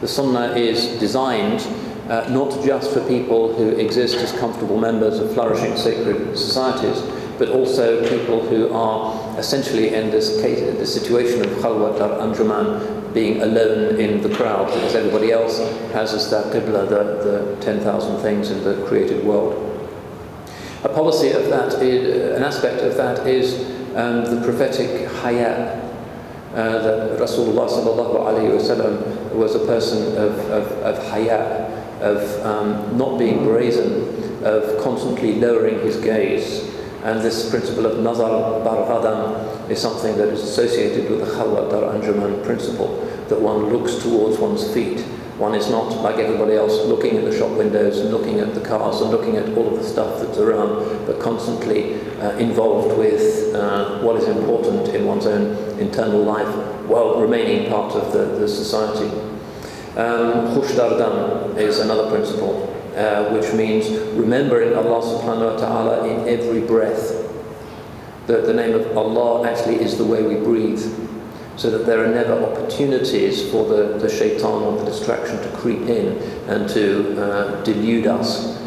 The Sunnah is designed not just for people who exist as comfortable members of flourishing sacred societies, but also people who are essentially in this case, the situation of khalwat ar anjuman, being alone in the crowd, because everybody else has as their qibla the 10,000 things in the created world. A policy of that, an aspect of that is the prophetic haya, that Rasulullah sallallahu alayhi wasallam was a person of haya, of not being brazen, of constantly lowering his gaze. And this principle of nazar bar ghadam is something that is associated with the khalwat dar anjuman principle, that one looks towards one's feet. One is not, like everybody else, looking at the shop windows and looking at the cars and looking at all of the stuff that's around, but constantly involved with what is important in one's own internal life while remaining part of the society. Khush dardam is another principle, which means remembering Allah subhanahu wa ta'ala in every breath. The name of Allah actually is the way we breathe, so that there are never opportunities for the shaitan or the distraction to creep in and to delude us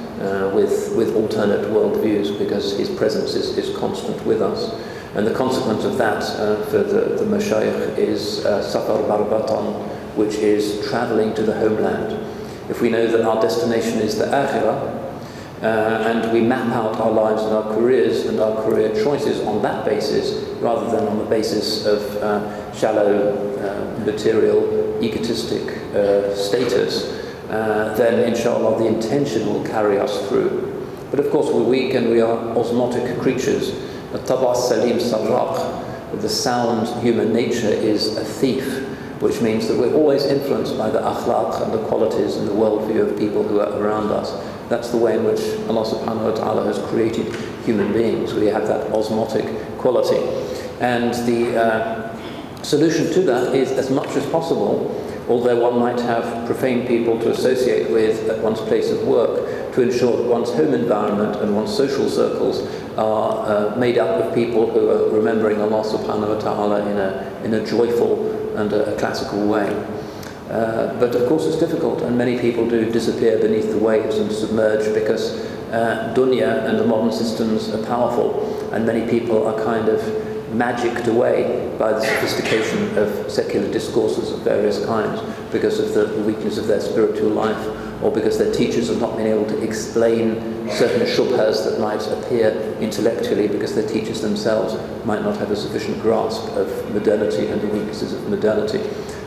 with alternate worldviews, because his presence is constant with us. And the consequence of that for the mashayikh is safar barbatan, which is travelling to the homeland. If we know that our destination is the akhirah, and we map out our lives and our careers and our career choices on that basis, rather than on the basis of shallow, material, egotistic status, then inshallah the intention will carry us through. But of course we're weak and we are osmotic creatures. At-taba' salim sarraq, the sound human nature is a thief, which means that we're always influenced by the akhlaq and the qualities and the worldview of people who are around us. That's the way in which Allah subhanahu wa ta'ala has created human beings. We have that osmotic quality. And the solution to that is, as much as possible, although one might have profane people to associate with at one's place of work, to ensure that one's home environment and one's social circles are made up of people who are remembering Allah subhanahu wa ta'ala in a joyful and a classical way. But of course it's difficult, and many people do disappear beneath the waves and submerge, because dunya and the modern systems are powerful, and many people are kind of magicked away by the sophistication of secular discourses of various kinds, because of the weakness of their spiritual life, or because their teachers have not been able to explain certain shubhas that might appear intellectually, because their teachers themselves might not have a sufficient grasp of modernity and the weaknesses of modernity.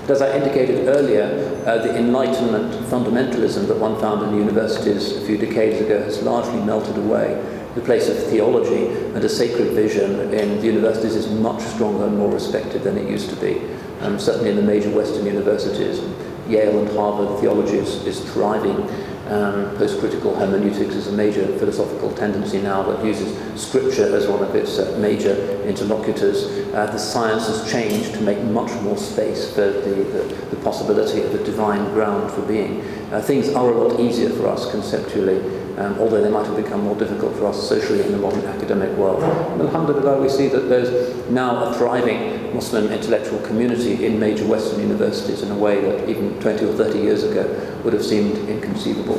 But as I indicated earlier, the Enlightenment fundamentalism that one found in universities a few decades ago has largely melted away. The place of theology and a sacred vision in the universities is much stronger and more respected than it used to be. Certainly in the major Western universities, Yale and Harvard, theology is thriving. Post-critical hermeneutics is a major philosophical tendency now that uses scripture as one of its major interlocutors. The science has changed to make much more space for the possibility of a divine ground for being. Things are a lot easier for us conceptually, although they might have become more difficult for us socially in the modern academic world. And alhamdulillah, we see that there's now a thriving Muslim intellectual community in major Western universities in a way that even 20 or 30 years ago would have seemed inconceivable.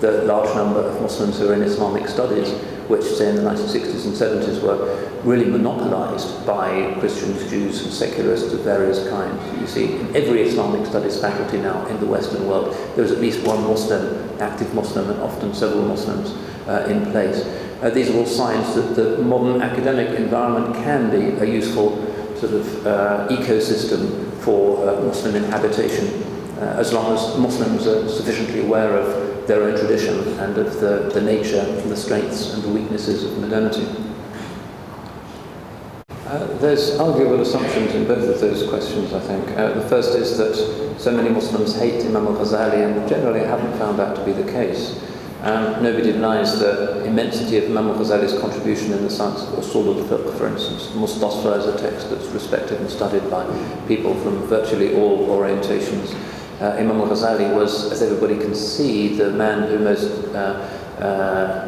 The large number of Muslims who are in Islamic studies, which say in the 1960s and 70s were really monopolized by Christians, Jews and secularists of various kinds. You see, in every Islamic studies faculty now in the Western world, there's at least one Muslim, active Muslim, and often several Muslims in place. These are all signs that the modern academic environment can be a useful sort of ecosystem for Muslim inhabitation, as long as Muslims are sufficiently aware of their own tradition and of the nature and the strengths and the weaknesses of modernity. There's arguable assumptions in both of those questions, I think. The first is that so many Muslims hate Imam al-Ghazali, and generally haven't found that to be the case. Nobody denies the immensity of Imam al-Ghazali's contribution in the science of usul al-fiqh, for instance. Mustasfa is a text that's respected and studied by people from virtually all orientations. Imam al-Ghazali was, as everybody can see, the man who most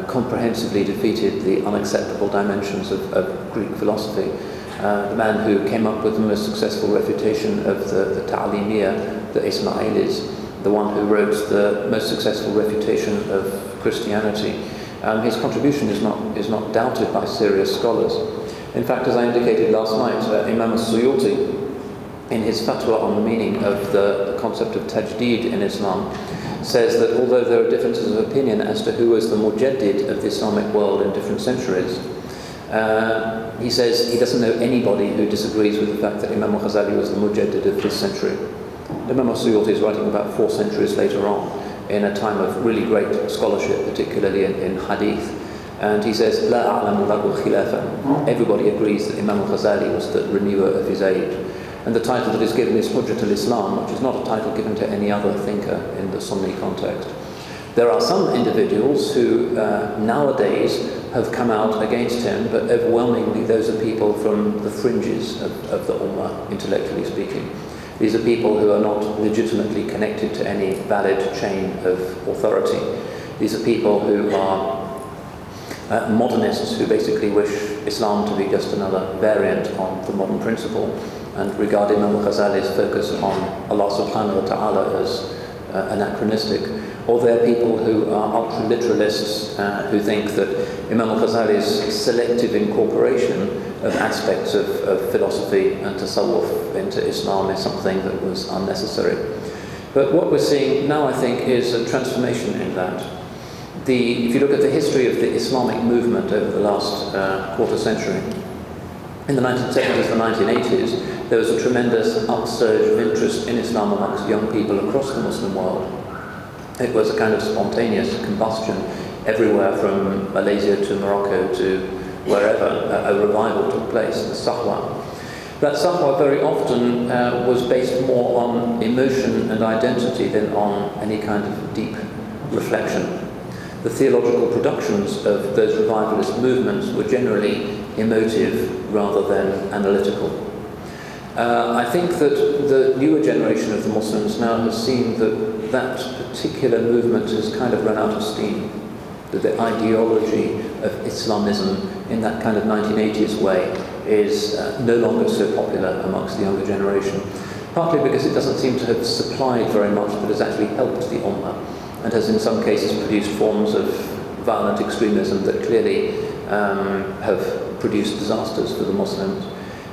comprehensively defeated the unacceptable dimensions of Greek philosophy. The man who came up with the most successful refutation of the Ta'limiyya, the Ismailis, the one who wrote the most successful refutation of Christianity. His contribution is not doubted by serious scholars. In fact, as I indicated last night, Imam al-Suyuti, in his fatwa on the meaning of the concept of tajdeed in Islam, says that although there are differences of opinion as to who was the mujaddid of the Islamic world in different centuries, he says he doesn't know anybody who disagrees with the fact that Imam al-Ghazali was the mujaddid of this century. Imam al-Suyuti is writing about 4 centuries later on, in a time of really great scholarship, particularly in hadith. And he says, "La a'lamu lahu khilafa." Everybody agrees that Imam al-Ghazali was the renewer of his age. And the title that is given is Hujjat al-Islam, which is not a title given to any other thinker in the Sunni context. There are some individuals who nowadays have come out against him, but overwhelmingly those are people from the fringes of the Ummah, intellectually speaking. These are people who are not legitimately connected to any valid chain of authority. These are people who are modernists who basically wish Islam to be just another variant on the modern principle, and regard Imam al-Ghazali's focus on Allah subhanahu wa ta'ala as anachronistic. Or they're people who are ultra-literalists who think that Imam al-Ghazali's selective incorporation of aspects of philosophy and tasawwuf into Islam is something that was unnecessary. But what we're seeing now, I think, is a transformation in that. If you look at the history of the Islamic movement over the last quarter century, in the 1970s and 1980s, there was a tremendous upsurge of interest in Islam amongst young people across the Muslim world. It was a kind of spontaneous combustion everywhere from Malaysia to Morocco to wherever a revival took place, the Sahwa. That Sahwa very often was based more on emotion and identity than on any kind of deep reflection. The theological productions of those revivalist movements were generally emotive rather than analytical. I think that the newer generation of the Muslims now has seen that particular movement has kind of run out of steam, that the ideology of Islamism in that kind of 1980s way is no longer so popular amongst the younger generation, partly because it doesn't seem to have supplied very much, but has actually helped the Ummah, and has in some cases produced forms of violent extremism that clearly have produced disasters for the Muslims.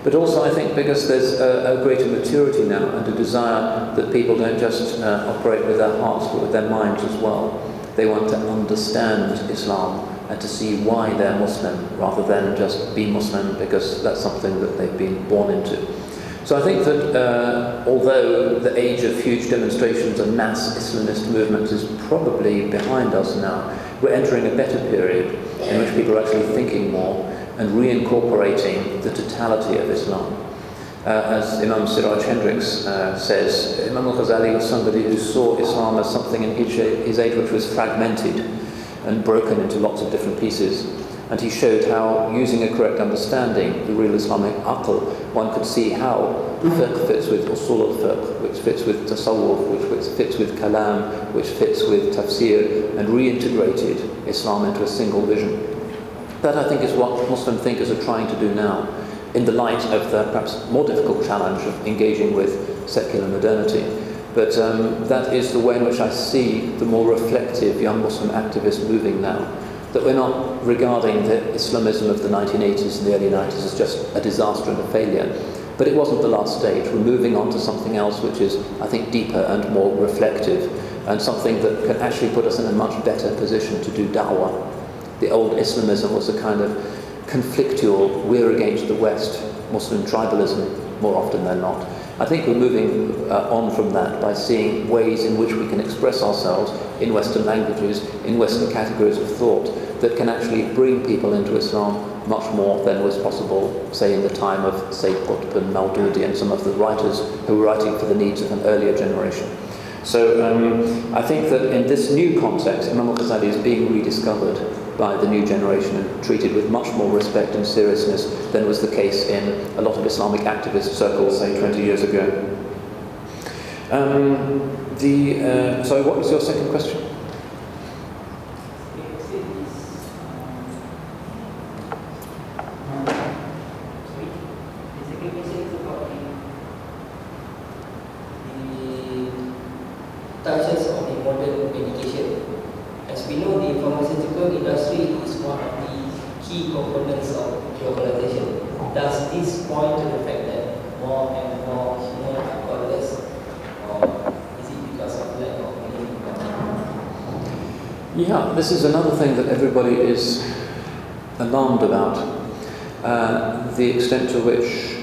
But also I think because there's a greater maturity now and a desire that people don't just operate with their hearts but with their minds as well. They want to understand Islam and to see why they're Muslim rather than just be Muslim because that's something that they've been born into. So I think that although the age of huge demonstrations and mass Islamist movements is probably behind us now, we're entering a better period in which people are actually thinking more and reincorporating the totality of Islam. As Imam Siraj Hendricks says, Imam al-Ghazali was somebody who saw Islam as something in his age which was fragmented and broken into lots of different pieces. And he showed how, using a correct understanding, the real Islamic aql, one could see how fiqh fits with usul al-fiqh, which fits with tasawwuf, which fits with kalam, which fits with tafsir, and reintegrated Islam into a single vision. That, I think, is what Muslim thinkers are trying to do now, in the light of the perhaps more difficult challenge of engaging with secular modernity. But that is the way in which I see the more reflective young Muslim activists moving now. That we're not regarding the Islamism of the 1980s and the early 90s as just a disaster and a failure. But it wasn't the last stage. We're moving on to something else which is, I think, deeper and more reflective, and something that can actually put us in a much better position to do da'wah. The old Islamism was a kind of conflictual, we're against the West, Muslim tribalism, more often than not. I think we're moving on from that by seeing ways in which we can express ourselves in Western languages, in Western categories of thought, that can actually bring people into Islam much more than was possible, say, in the time of Sayyid Qutb and Maududi and some of the writers who were writing for the needs of an earlier generation. So I think that in this new context, Imam al-Ghazali is being rediscovered by the new generation and treated with much more respect and seriousness than was the case in a lot of Islamic activist circles, say, 20 years ago. Sorry, what was your second question? Touches of the modern medication. As we know, the pharmaceutical industry is one of the key components of globalization. Does this point to the fact that more and more human are godless, or is it because of lack of anything? Yeah, this is another thing that everybody is alarmed about. The extent to which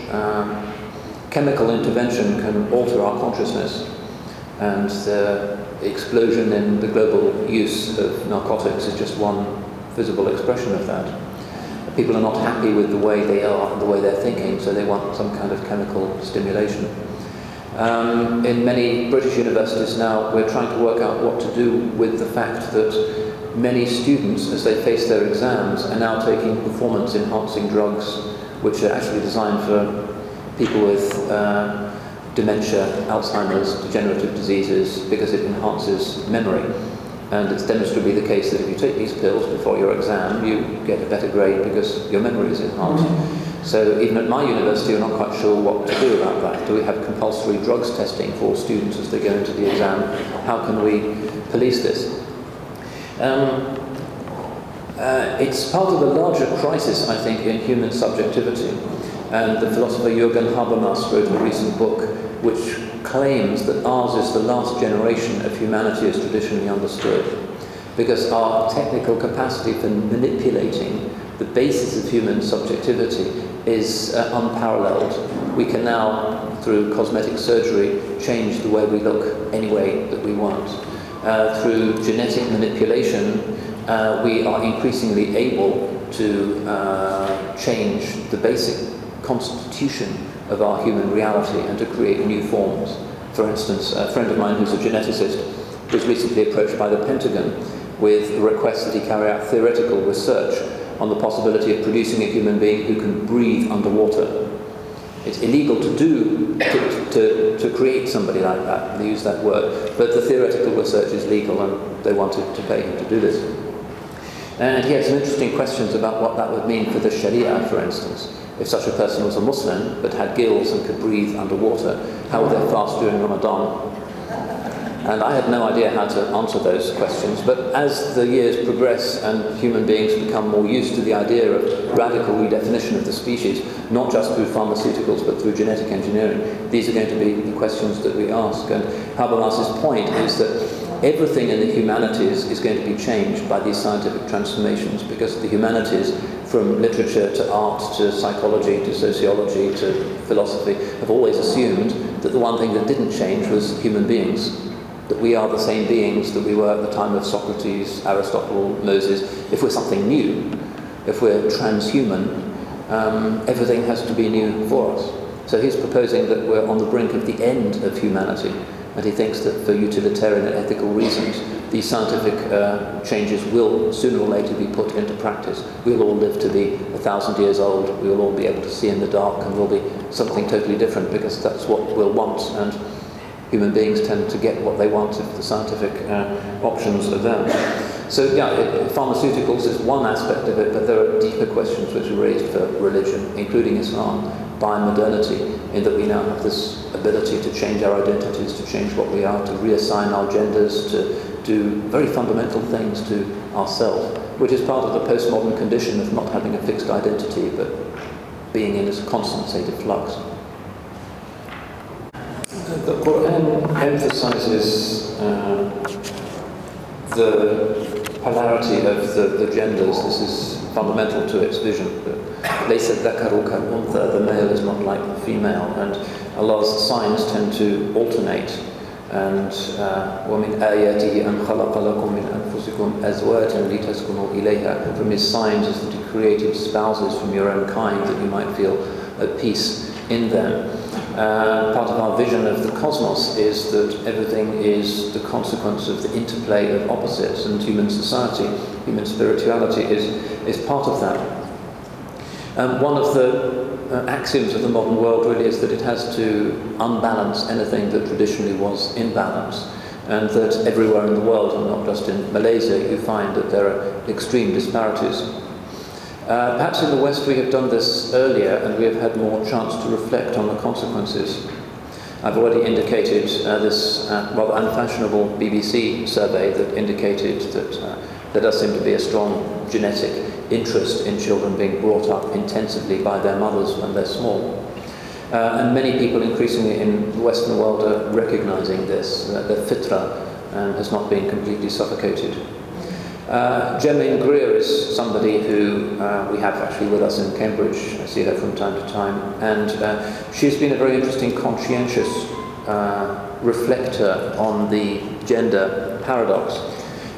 chemical intervention can alter our consciousness, and the explosion in the global use of narcotics is just one visible expression of that. People are not happy with the way they are and the way they're thinking, so they want some kind of chemical stimulation. In many British universities now, we're trying to work out what to do with the fact that many students, as they face their exams, are now taking performance-enhancing drugs, which are actually designed for people with dementia, Alzheimer's, degenerative diseases, because it enhances memory. And it's demonstrably the case that if you take these pills before your exam, you get a better grade because your memory is enhanced. So even at my university, we're not quite sure what to do about that. Do we have compulsory drugs testing for students as they go into the exam? How can we police this? It's part of a larger crisis, I think, in human subjectivity. And the philosopher Jürgen Habermas wrote a recent book which claims that ours is the last generation of humanity as traditionally understood, because our technical capacity for manipulating the basis of human subjectivity is unparalleled. We can now, through cosmetic surgery, change the way we look any way that we want. Through genetic manipulation, we are increasingly able to change the basic constitution of our human reality and to create new forms. For instance, a friend of mine who's a geneticist was recently approached by the Pentagon with a request that he carry out theoretical research on the possibility of producing a human being who can breathe underwater. It's illegal to create somebody like that, they use that word, but the theoretical research is legal and they wanted to pay him to do this. And he had some interesting questions about what that would mean for the Sharia, for instance. If such a person was a Muslim but had gills and could breathe underwater, how would they fast during Ramadan? And I had no idea how to answer those questions, but as the years progress and human beings become more used to the idea of radical redefinition of the species, not just through pharmaceuticals but through genetic engineering, these are going to be the questions that we ask. And Habermas's point is that everything in the humanities is going to be changed by these scientific transformations, because the humanities, from literature to art to psychology to sociology to philosophy, have always assumed that the one thing that didn't change was human beings, that we are the same beings that we were at the time of Socrates, Aristotle, Moses. If we're something new, if we're transhuman, everything has to be new for us. So he's proposing that we're on the brink of the end of humanity, and he thinks that for utilitarian and ethical reasons, these scientific changes will sooner or later be put into practice. We'll all live to be 1,000 years old, we'll all be able to see in the dark, and we'll be something totally different, because that's what we'll want, and human beings tend to get what they want if the scientific options are there. So yeah, pharmaceuticals is one aspect of it, but there are deeper questions which are raised for religion, including Islam, by modernity, in that we now have this ability to change our identities, to change what we are, to reassign our genders, to do very fundamental things to ourselves, which is part of the postmodern condition of not having a fixed identity, but being in this constant state of flux. The Quran emphasizes the polarity of the genders. This is fundamental to its vision. لَيْسَ الذَّكَرُ كَالْأُنْثَى, the male is not like the female, and Allah's signs tend to alternate. And وَمِنْ آيَاتِهِ أَنْ خَلَقَ لَكُم مِّنْ أَنفُسِكُمْ أَزْوَاجًا لِتَسْكُنُوا إِلَيْهَا. From His signs is that He created spouses from your own kind, that you might feel at peace in them. Part of our vision of the cosmos is that everything is the consequence of the interplay of opposites, and human society, human spirituality is part of that. One of the axioms of the modern world really is that it has to unbalance anything that traditionally was in balance, and that everywhere in the world, and not just in Malaysia, you find that there are extreme disparities. Perhaps in the West we have done this earlier, and we have had more chance to reflect on the consequences. I've already indicated this rather unfashionable BBC survey that indicated that there does seem to be a strong genetic interest in children being brought up intensively by their mothers when they're small. And many people increasingly in the Western world are recognizing this, that their fitra has not been completely suffocated. Germaine Greer is somebody who we have actually with us in Cambridge. I see her from time to time, and she's been a very interesting, conscientious reflector on the gender paradox,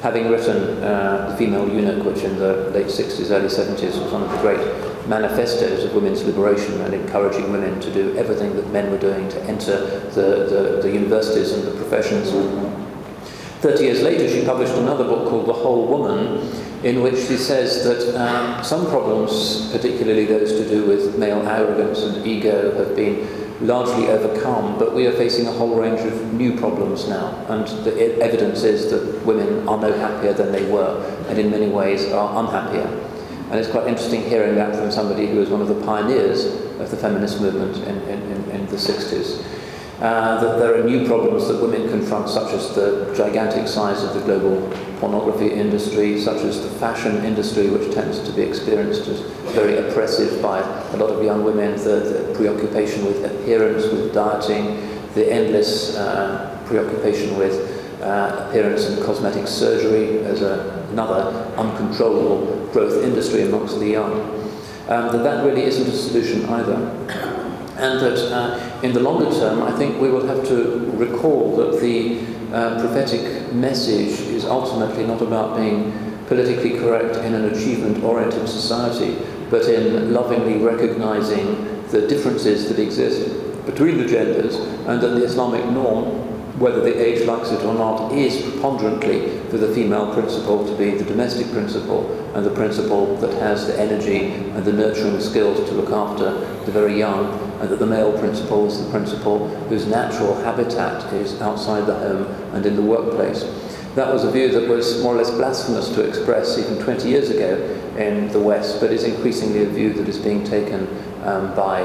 having written The Female Eunuch, which in the late 60s, early 70s was one of the great manifestos of women's liberation and encouraging women to do everything that men were doing to enter the universities and the professions. 30 years later, she published another book called The Whole Woman, in which she says that some problems, particularly those to do with male arrogance and ego, have been largely overcome, but we are facing a whole range of new problems now, and the evidence is that women are no happier than they were, and in many ways are unhappier. And it's quite interesting hearing that from somebody who was one of the pioneers of the feminist movement in the 60s. That there are new problems that women confront, such as the gigantic size of the global pornography industry, such as the fashion industry, which tends to be experienced as very oppressive by a lot of young women, the preoccupation with appearance, with dieting, the endless preoccupation with appearance and cosmetic surgery as another uncontrollable growth industry amongst the young. That really isn't a solution either. And that in the longer term, I think we will have to recall that the prophetic message is ultimately not about being politically correct in an achievement-oriented society, but in lovingly recognizing the differences that exist between the genders, and that the Islamic norm, whether the age likes it or not, is preponderantly for the female principle to be the domestic principle, and the principle that has the energy and the nurturing skills to look after the very young, and that the male principle is the principle whose natural habitat is outside the home and in the workplace. That was a view that was more or less blasphemous to express even 20 years ago in the West, but is increasingly a view that is being taken by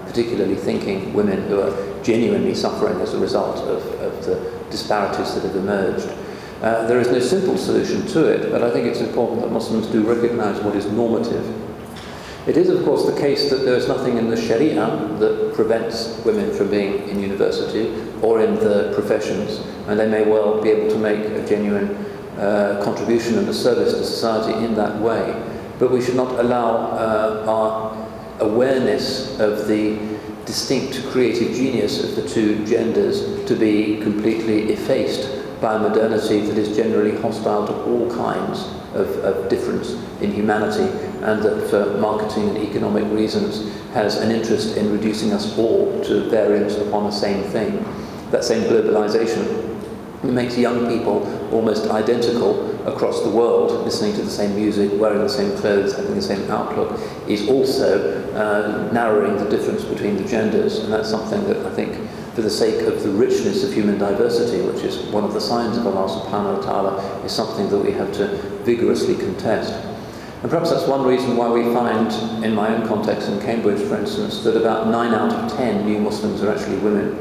particularly thinking women who are genuinely suffering as a result of the disparities that have emerged. There is no simple solution to it, but I think it's important that Muslims do recognize what is normative. It is, of course, the case that there is nothing in the Sharia that prevents women from being in university or in the professions, and they may well be able to make a genuine contribution and a service to society in that way. But we should not allow our awareness of the distinct creative genius of the two genders to be completely effaced by a modernity that is generally hostile to all kinds of difference in humanity, and that for marketing and economic reasons has an interest in reducing us all to variance upon the same thing. That same globalization makes young people almost identical across the world, listening to the same music, wearing the same clothes, having the same outlook, is also narrowing the difference between the genders. And that's something that I think, for the sake of the richness of human diversity, which is one of the signs of Allah subhanahu wa ta'ala, is something that we have to vigorously contest. And perhaps that's one reason why we find, in my own context in Cambridge, for instance, that about 9 out of 10 new Muslims are actually women.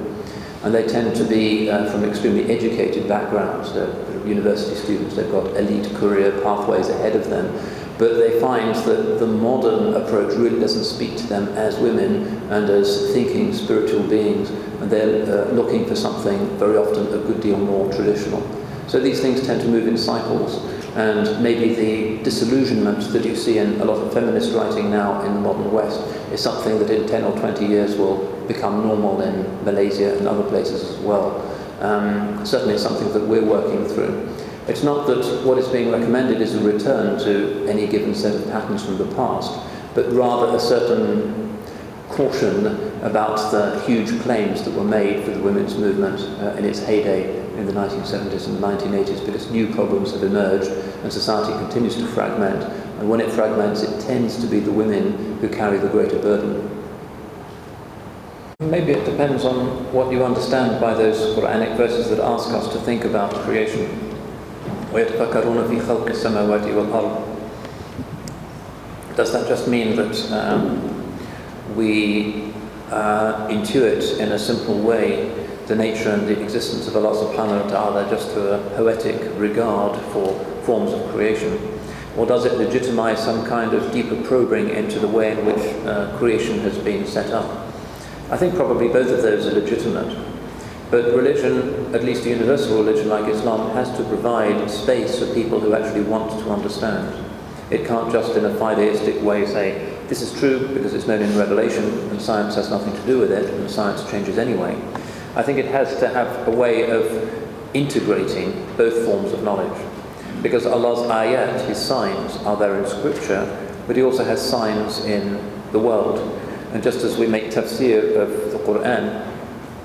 And they tend to be from extremely educated backgrounds. They're university students, they've got elite career pathways ahead of them. But they find that the modern approach really doesn't speak to them as women and as thinking spiritual beings. And they're looking for something very often a good deal more traditional. So these things tend to move in cycles. And maybe the disillusionment that you see in a lot of feminist writing now in the modern West is something that in 10 or 20 years will become normal in Malaysia and other places as well. Certainly something that we're working through. It's not that what is being recommended is a return to any given set of patterns from the past, but rather a certain caution about the huge claims that were made for the women's movement in its heyday in the 1970s and the 1980s, because new problems have emerged and society continues to fragment, and when it fragments it tends to be the women who carry the greater burden. Maybe it depends on what you understand by those Quranic verses that ask us to think about creation. وَيَتَفَكَّرُونَ فِي خَلْقِ السَّمَاوَاتِ وَالْأَرْضِ. Does that just mean that we intuit in a simple way the nature and the existence of Allah subhanahu wa ta'ala just through a poetic regard for forms of creation? Or does it legitimize some kind of deeper probing into the way in which creation has been set up? I think probably both of those are legitimate. But religion, at least a universal religion like Islam, has to provide space for people who actually want to understand. It can't just in a fideistic way say, this is true because it's known in Revelation and science has nothing to do with it and science changes anyway. I think it has to have a way of integrating both forms of knowledge. Because Allah's ayat, His signs, are there in Scripture, but He also has signs in the world. And just as we make tafsir of the Quran,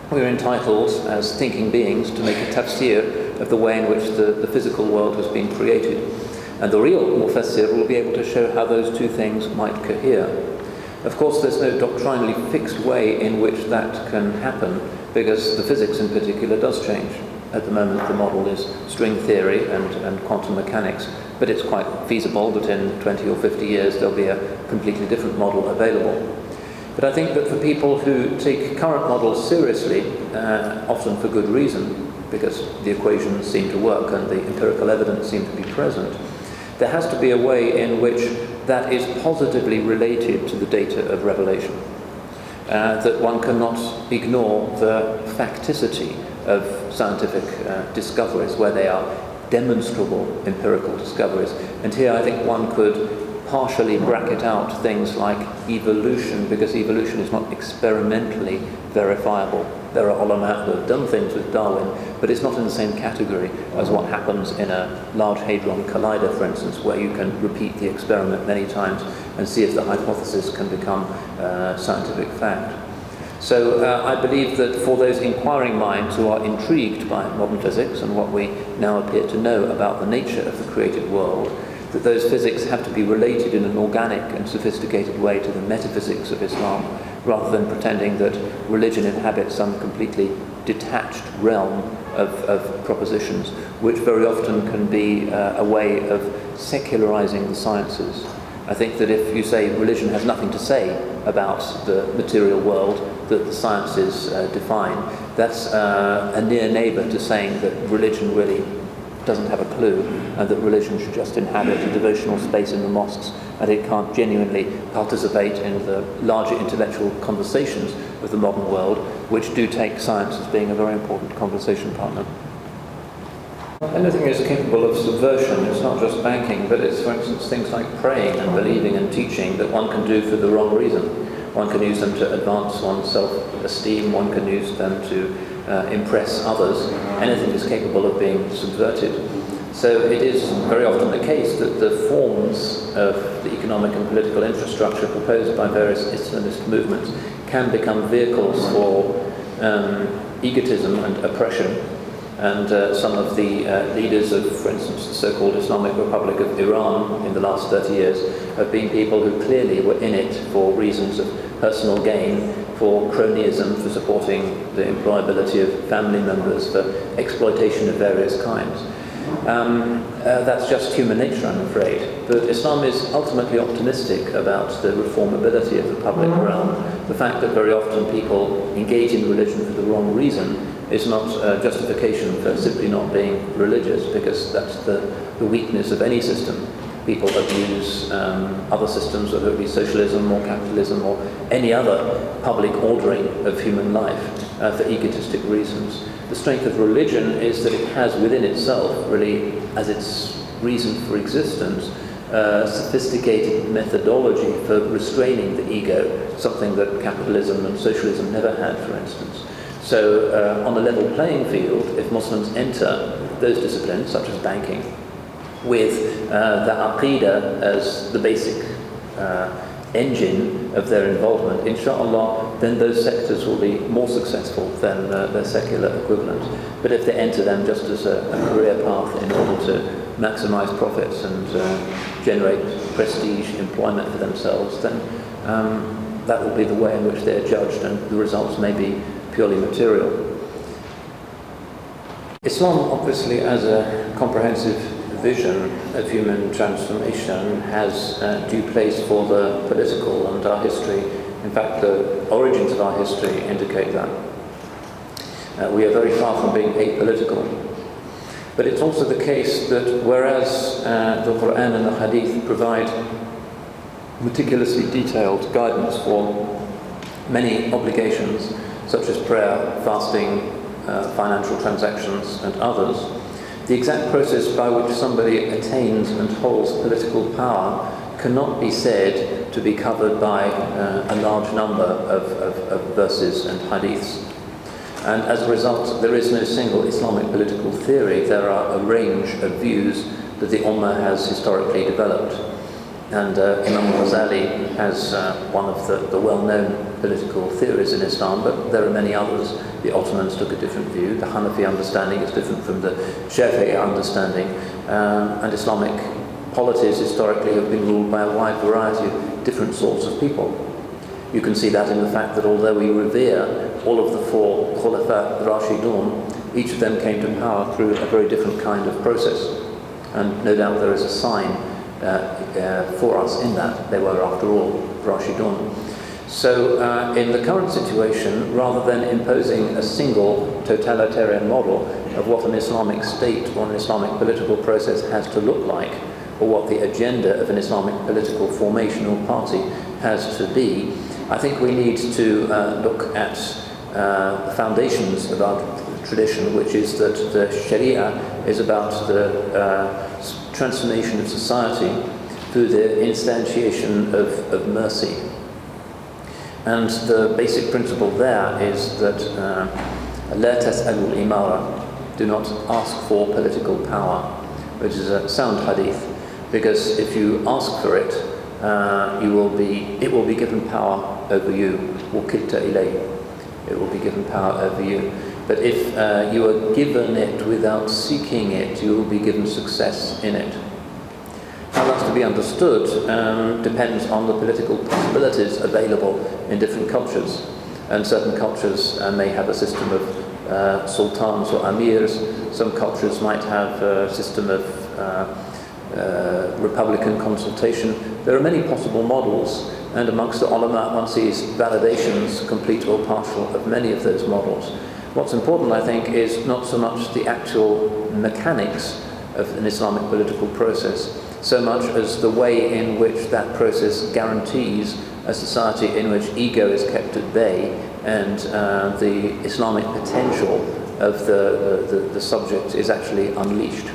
we're entitled as thinking beings to make a tafsir of the way in which the physical world has been created. And the real mufassir will be able to show how those two things might cohere. Of course, there's no doctrinally fixed way in which that can happen, because the physics in particular does change. At the moment the model is string theory and quantum mechanics, but it's quite feasible that in 20 or 50 years there'll be a completely different model available. But I think that for people who take current models seriously, often for good reason, because the equations seem to work and the empirical evidence seems to be present, there has to be a way in which that is positively related to the data of revelation. That one cannot ignore the facticity of scientific discoveries where they are demonstrable empirical discoveries. And here I think one could partially bracket out things like evolution, because evolution is not experimentally verifiable. There are ulama who have done things with Darwin, but it's not in the same category as what happens in a Large Hadron Collider, for instance, where you can repeat the experiment many times and see if the hypothesis can become scientific fact. So I believe that for those inquiring minds who are intrigued by modern physics and what we now appear to know about the nature of the created world, that those physics have to be related in an organic and sophisticated way to the metaphysics of Islam, rather than pretending that religion inhabits some completely detached realm of propositions, which very often can be a way of secularizing the sciences. I think that if you say religion has nothing to say about the material world that the sciences define, that's a near neighbor to saying that religion really doesn't have a clue, and that religion should just inhabit a devotional space in the mosques and it can't genuinely participate in the larger intellectual conversations of the modern world, which do take science as being a very important conversation partner. Anything is capable of subversion. It's not just banking, but it's, for instance, things like praying and believing and teaching that one can do for the wrong reason. One can use them to advance one's self-esteem, one can use them to impress others. Anything is capable of being subverted. So it is very often the case that the forms of the economic and political infrastructure proposed by various Islamist movements can become vehicles for egotism and oppression. And some of the leaders of, for instance, the so-called Islamic Republic of Iran in the last 30 years have been people who clearly were in it for reasons of personal gain, for cronyism, for supporting the employability of family members, for exploitation of various kinds. That's just human nature, I'm afraid. But Islam is ultimately optimistic about the reformability of the public realm. The fact that very often people engage in religion for the wrong reason is not justification for simply not being religious, because that's the weakness of any system. People abuse other systems, whether it be socialism or capitalism or any other public ordering of human life for egotistic reasons. The strength of religion is that it has within itself, really, as its reason for existence, sophisticated methodology for restraining the ego, something that capitalism and socialism never had, for instance. So on a level playing field, if Muslims enter those disciplines, such as banking, with the aqidah as the basic engine of their involvement, inshallah, then those sectors will be more successful than their secular equivalents. But if they enter them just as a career path in order to maximize profits and generate prestige, employment for themselves, then that will be the way in which they're judged, and the results may be purely material. Islam, obviously, as a comprehensive vision of human transformation, has due place for the political, and our history, in fact the origins of our history indicate that. We are very far from being apolitical. But it's also the case that whereas the Quran and the Hadith provide meticulously detailed guidance for many obligations, such as prayer, fasting, financial transactions and others, the exact process by which somebody attains and holds political power cannot be said to be covered by a large number of verses and hadiths. And as a result, there is no single Islamic political theory. There are a range of views that the Ummah has historically developed. And Imam Ghazali has one of the well-known political theories in Islam, but there are many others. The Ottomans took a different view. The Hanafi understanding is different from the Shaykh understanding. And Islamic polities historically have been ruled by a wide variety of different sorts of people. You can see that in the fact that although we revere all of the four Khulafa Rashidun, each of them came to power through a very different kind of process. And no doubt there is a sign for us in that. They were, after all, Rashidun. So in the current situation, rather than imposing a single totalitarian model of what an Islamic state or an Islamic political process has to look like, or what the agenda of an Islamic political formation or party has to be, I think we need to look at the foundations of our tradition, which is that the Sharia is about the transformation of society through the instantiation of mercy. And the basic principle there is that لا تسألوا الإمارة, do not ask for political power, which is a sound hadith, because if you ask for it, it will be given power over you. وكلت إليه, it will be given power over you. But if you are given it without seeking it, you will be given success in it. How that's to be understood depends on the political possibilities available in different cultures. And certain cultures may have a system of sultans or amirs. Some cultures might have a system of republican consultation. There are many possible models, and amongst the ulama one sees validations, complete or partial, of many of those models. What's important, I think, is not so much the actual mechanics of an Islamic political process, so much as the way in which that process guarantees a society in which ego is kept at bay and the Islamic potential of the subject is actually unleashed.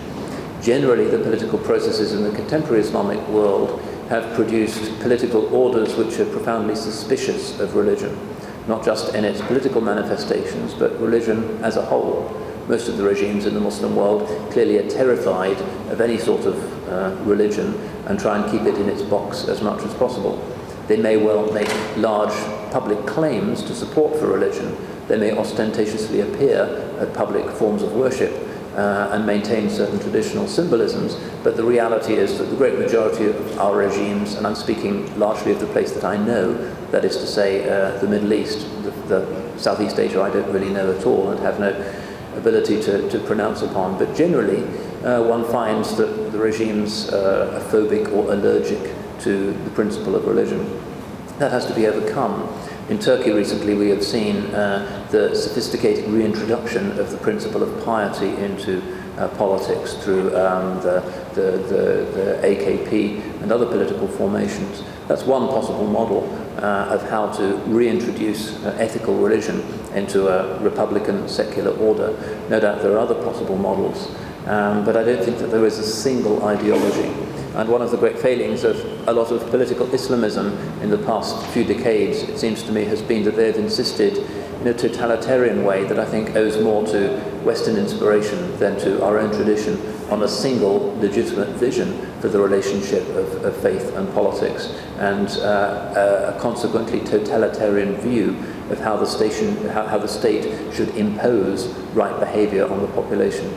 Generally, the political processes in the contemporary Islamic world have produced political orders which are profoundly suspicious of religion, not just in its political manifestations, but religion as a whole. Most of the regimes in the Muslim world clearly are terrified of any sort of religion and try and keep it in its box as much as possible. They may well make large public claims to support for religion. They may ostentatiously appear at public forms of worship and maintain certain traditional symbolisms, but the reality is that the great majority of our regimes, and I'm speaking largely of the place that I know, that is to say the Middle East, the Southeast Asia I don't really know at all and have no ability to pronounce upon, but generally one finds that the regimes are phobic or allergic to the principle of religion. That has to be overcome. In Turkey recently we have seen the sophisticated reintroduction of the principle of piety into politics through the AKP and other political formations. That's one possible model of how to reintroduce ethical religion into a republican secular order. No doubt there are other possible models, but I don't think that there is a single ideology. And one of the great failings of a lot of political Islamism in the past few decades, it seems to me, has been that they've insisted in a totalitarian way that I think owes more to Western inspiration than to our own tradition on a single legitimate vision for the relationship of faith and politics, and a consequently totalitarian view of how the state should impose right behaviour on the population.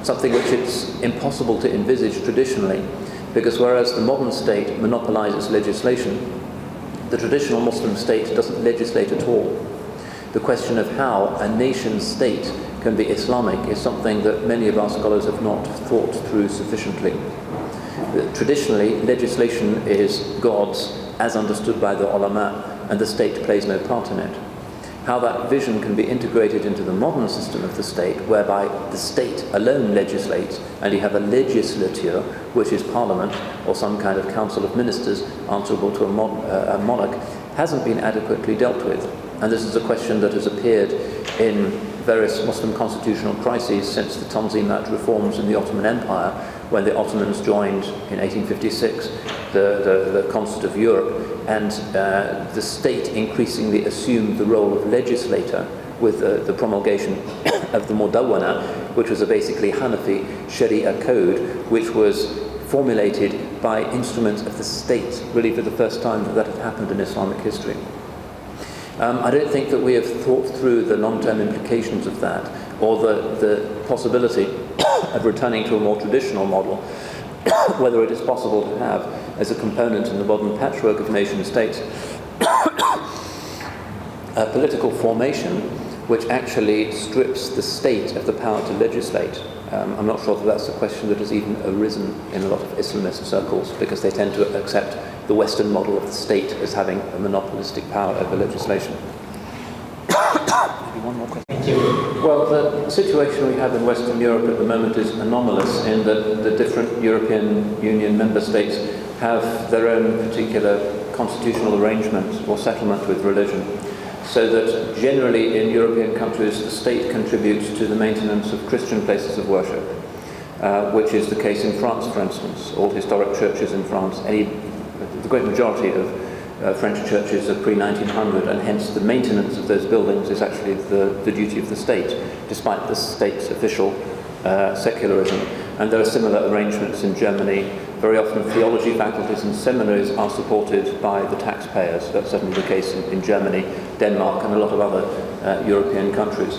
Something which it's impossible to envisage traditionally, because whereas the modern state monopolizes legislation, the traditional Muslim state doesn't legislate at all. The question of how a nation state can be Islamic is something that many of our scholars have not thought through sufficiently. Traditionally, legislation is God's as understood by the ulama, and the state plays no part in it. How that vision can be integrated into the modern system of the state, whereby the state alone legislates, and you have a legislature, which is parliament or some kind of council of ministers answerable to a monarch, hasn't been adequately dealt with. And this is a question that has appeared in various Muslim constitutional crises since the Tanzimat reforms in the Ottoman Empire, when the Ottomans joined in 1856 the Concert of Europe, and the state increasingly assumed the role of legislator with the promulgation of the Mudawwana, which was a basically Hanafi Sharia code, which was formulated by instruments of the state, really for the first time that had happened in Islamic history. I don't think that we have thought through the long-term implications of that, or the possibility of returning to a more traditional model, whether it is possible to have, as a component in the modern patchwork of nation states, a political formation which actually strips the state of the power to legislate. I'm not sure that that's a question that has even arisen in a lot of Islamist circles, because they tend to accept the Western model of the state as having a monopolistic power over legislation. Maybe one more question. Thank you. Well, the situation we have in Western Europe at the moment is anomalous in that the different European Union member states have their own particular constitutional arrangement or settlement with religion. So that generally in European countries the state contributes to the maintenance of Christian places of worship, which is the case in France, for instance. All historic churches in France, the great majority of French churches are pre-1900, and hence the maintenance of those buildings is actually the duty of the state, despite the state's official secularism. And there are similar arrangements in Germany. Very often theology faculties and seminaries are supported by the taxpayers. That's certainly the case in Germany, Denmark, and a lot of other European countries.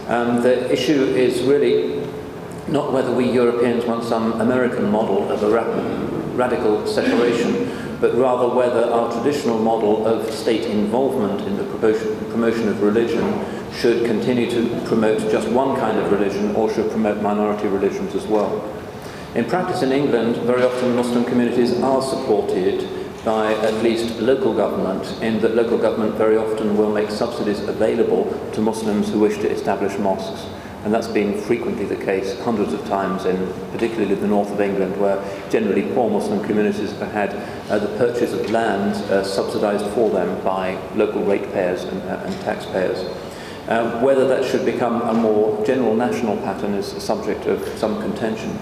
The issue is really not whether we Europeans want some American model of a radical separation, but rather whether our traditional model of state involvement in the promotion of religion should continue to promote just one kind of religion, or should promote minority religions as well. In practice in England, very often Muslim communities are supported by at least local government, in that local government very often will make subsidies available to Muslims who wish to establish mosques. And that's been frequently the case hundreds of times in particularly the north of England, where generally poor Muslim communities have had the purchase of land subsidised for them by local ratepayers and taxpayers. Whether that should become a more general national pattern is a subject of some contention.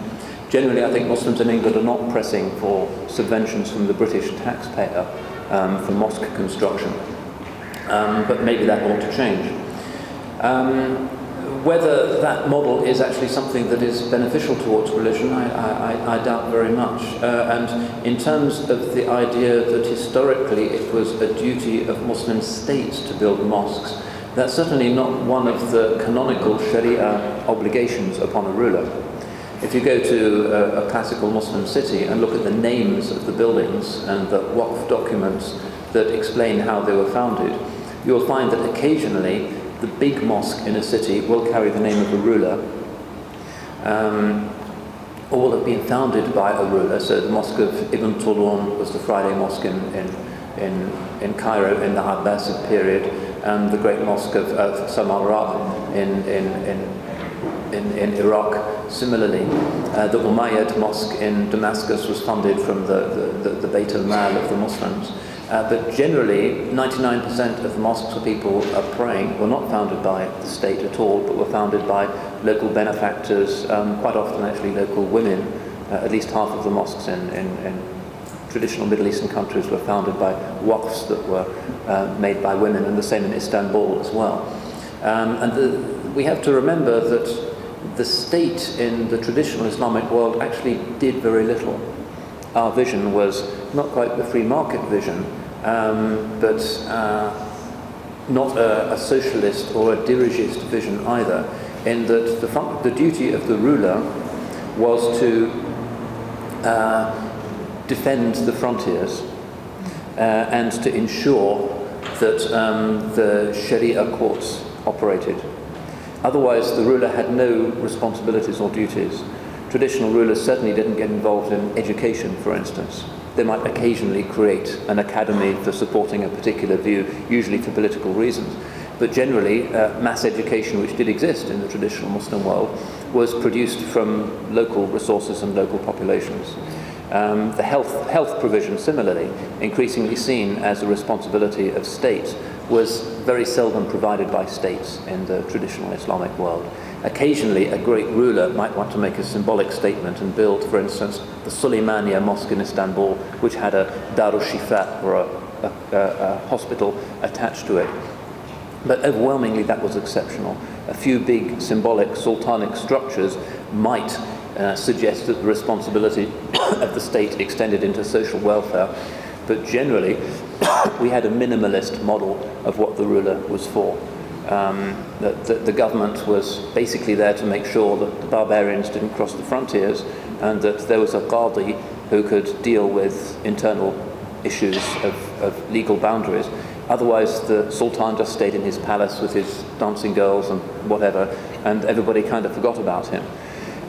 Generally, I think Muslims in England are not pressing for subventions from the British taxpayer for mosque construction, but maybe that ought to change. Whether that model is actually something that is beneficial towards religion, I doubt very much. And in terms of the idea that historically it was a duty of Muslim states to build mosques, that's certainly not one of the canonical Sharia obligations upon a ruler. If you go to a classical Muslim city and look at the names of the buildings and the Waqf documents that explain how they were founded, you'll find that occasionally the big mosque in a city will carry the name of a ruler, or will have been founded by a ruler. So the Mosque of Ibn Tulun was the Friday mosque in Cairo in the Abbasid period, and the great mosque of Samarra in Iraq. Similarly, the Umayyad mosque in Damascus was funded from the Bayt al-Mal of the Muslims. But generally, 99% of the mosques where people are praying were not founded by the state at all, but were founded by local benefactors, quite often actually local women. At least half of the mosques in traditional Middle Eastern countries were founded by waqfs that were made by women, and the same in Istanbul as well. We have to remember that the state in the traditional Islamic world actually did very little. Our vision was not quite the free market vision, but not a socialist or a dirigist vision either, in that the duty of the ruler was to defend the frontiers and to ensure that the Sharia courts operated. Otherwise, the ruler had no responsibilities or duties. Traditional rulers certainly didn't get involved in education, for instance. They might occasionally create an academy for supporting a particular view, usually for political reasons. But generally, mass education, which did exist in the traditional Muslim world, was produced from local resources and local populations. The health provision, similarly, increasingly seen as a responsibility of states, was very seldom provided by states in the traditional Islamic world. Occasionally, a great ruler might want to make a symbolic statement and build, for instance, the Suleymaniye Mosque in Istanbul, which had a Darul Shifa, or a hospital attached to it. But overwhelmingly, that was exceptional. A few big symbolic sultanic structures might suggest that the responsibility of the state extended into social welfare, but generally, we had a minimalist model of what the ruler was for. The government was basically there to make sure that the barbarians didn't cross the frontiers, and that there was a qadi who could deal with internal issues of legal boundaries. Otherwise, the sultan just stayed in his palace with his dancing girls and whatever, and everybody kind of forgot about him.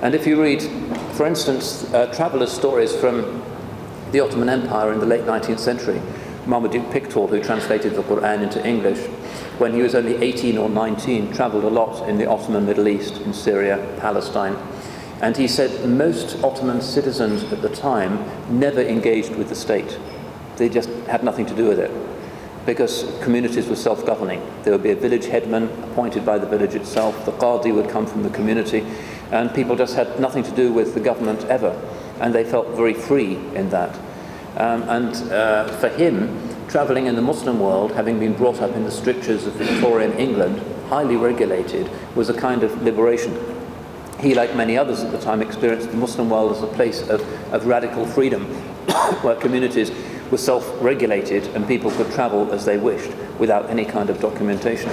And if you read, for instance, travelers' stories from the Ottoman Empire in the late 19th century, Marmaduke Pickthall, who translated the Quran into English, when he was only 18 or 19, travelled a lot in the Ottoman Middle East, in Syria, Palestine. And he said most Ottoman citizens at the time never engaged with the state. They just had nothing to do with it, because communities were self-governing. There would be a village headman appointed by the village itself. The qadi would come from the community, and people just had nothing to do with the government ever. And they felt very free in that. For him, travelling in the Muslim world, having been brought up in the strictures of Victorian England, highly regulated, was a kind of liberation. He, like many others at the time, experienced the Muslim world as a place of radical freedom, where communities were self-regulated and people could travel as they wished without any kind of documentation.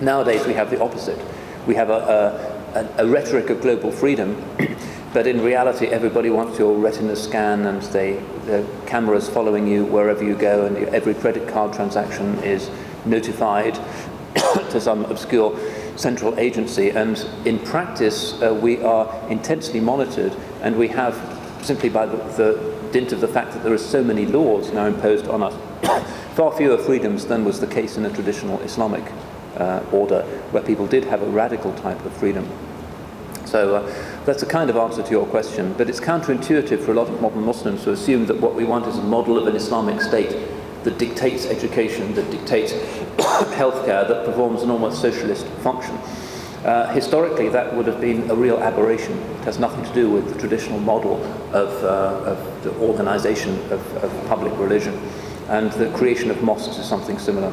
Nowadays we have the opposite. We have a rhetoric of global freedom, but in reality everybody wants your retina scan, and the cameras following you wherever you go, and every credit card transaction is notified to some obscure central agency. And in practice we are intensely monitored, and we have, simply by the dint of the fact that there are so many laws now imposed on us, far fewer freedoms than was the case in a traditional Islamic order, where people did have a radical type of freedom. So that's a kind of answer to your question, but it's counterintuitive for a lot of modern Muslims to assume that what we want is a model of an Islamic state that dictates education, that dictates healthcare, that performs an almost socialist function. Historically, that would have been a real aberration. It has nothing to do with the traditional model of the organization of public religion. And the creation of mosques is something similar.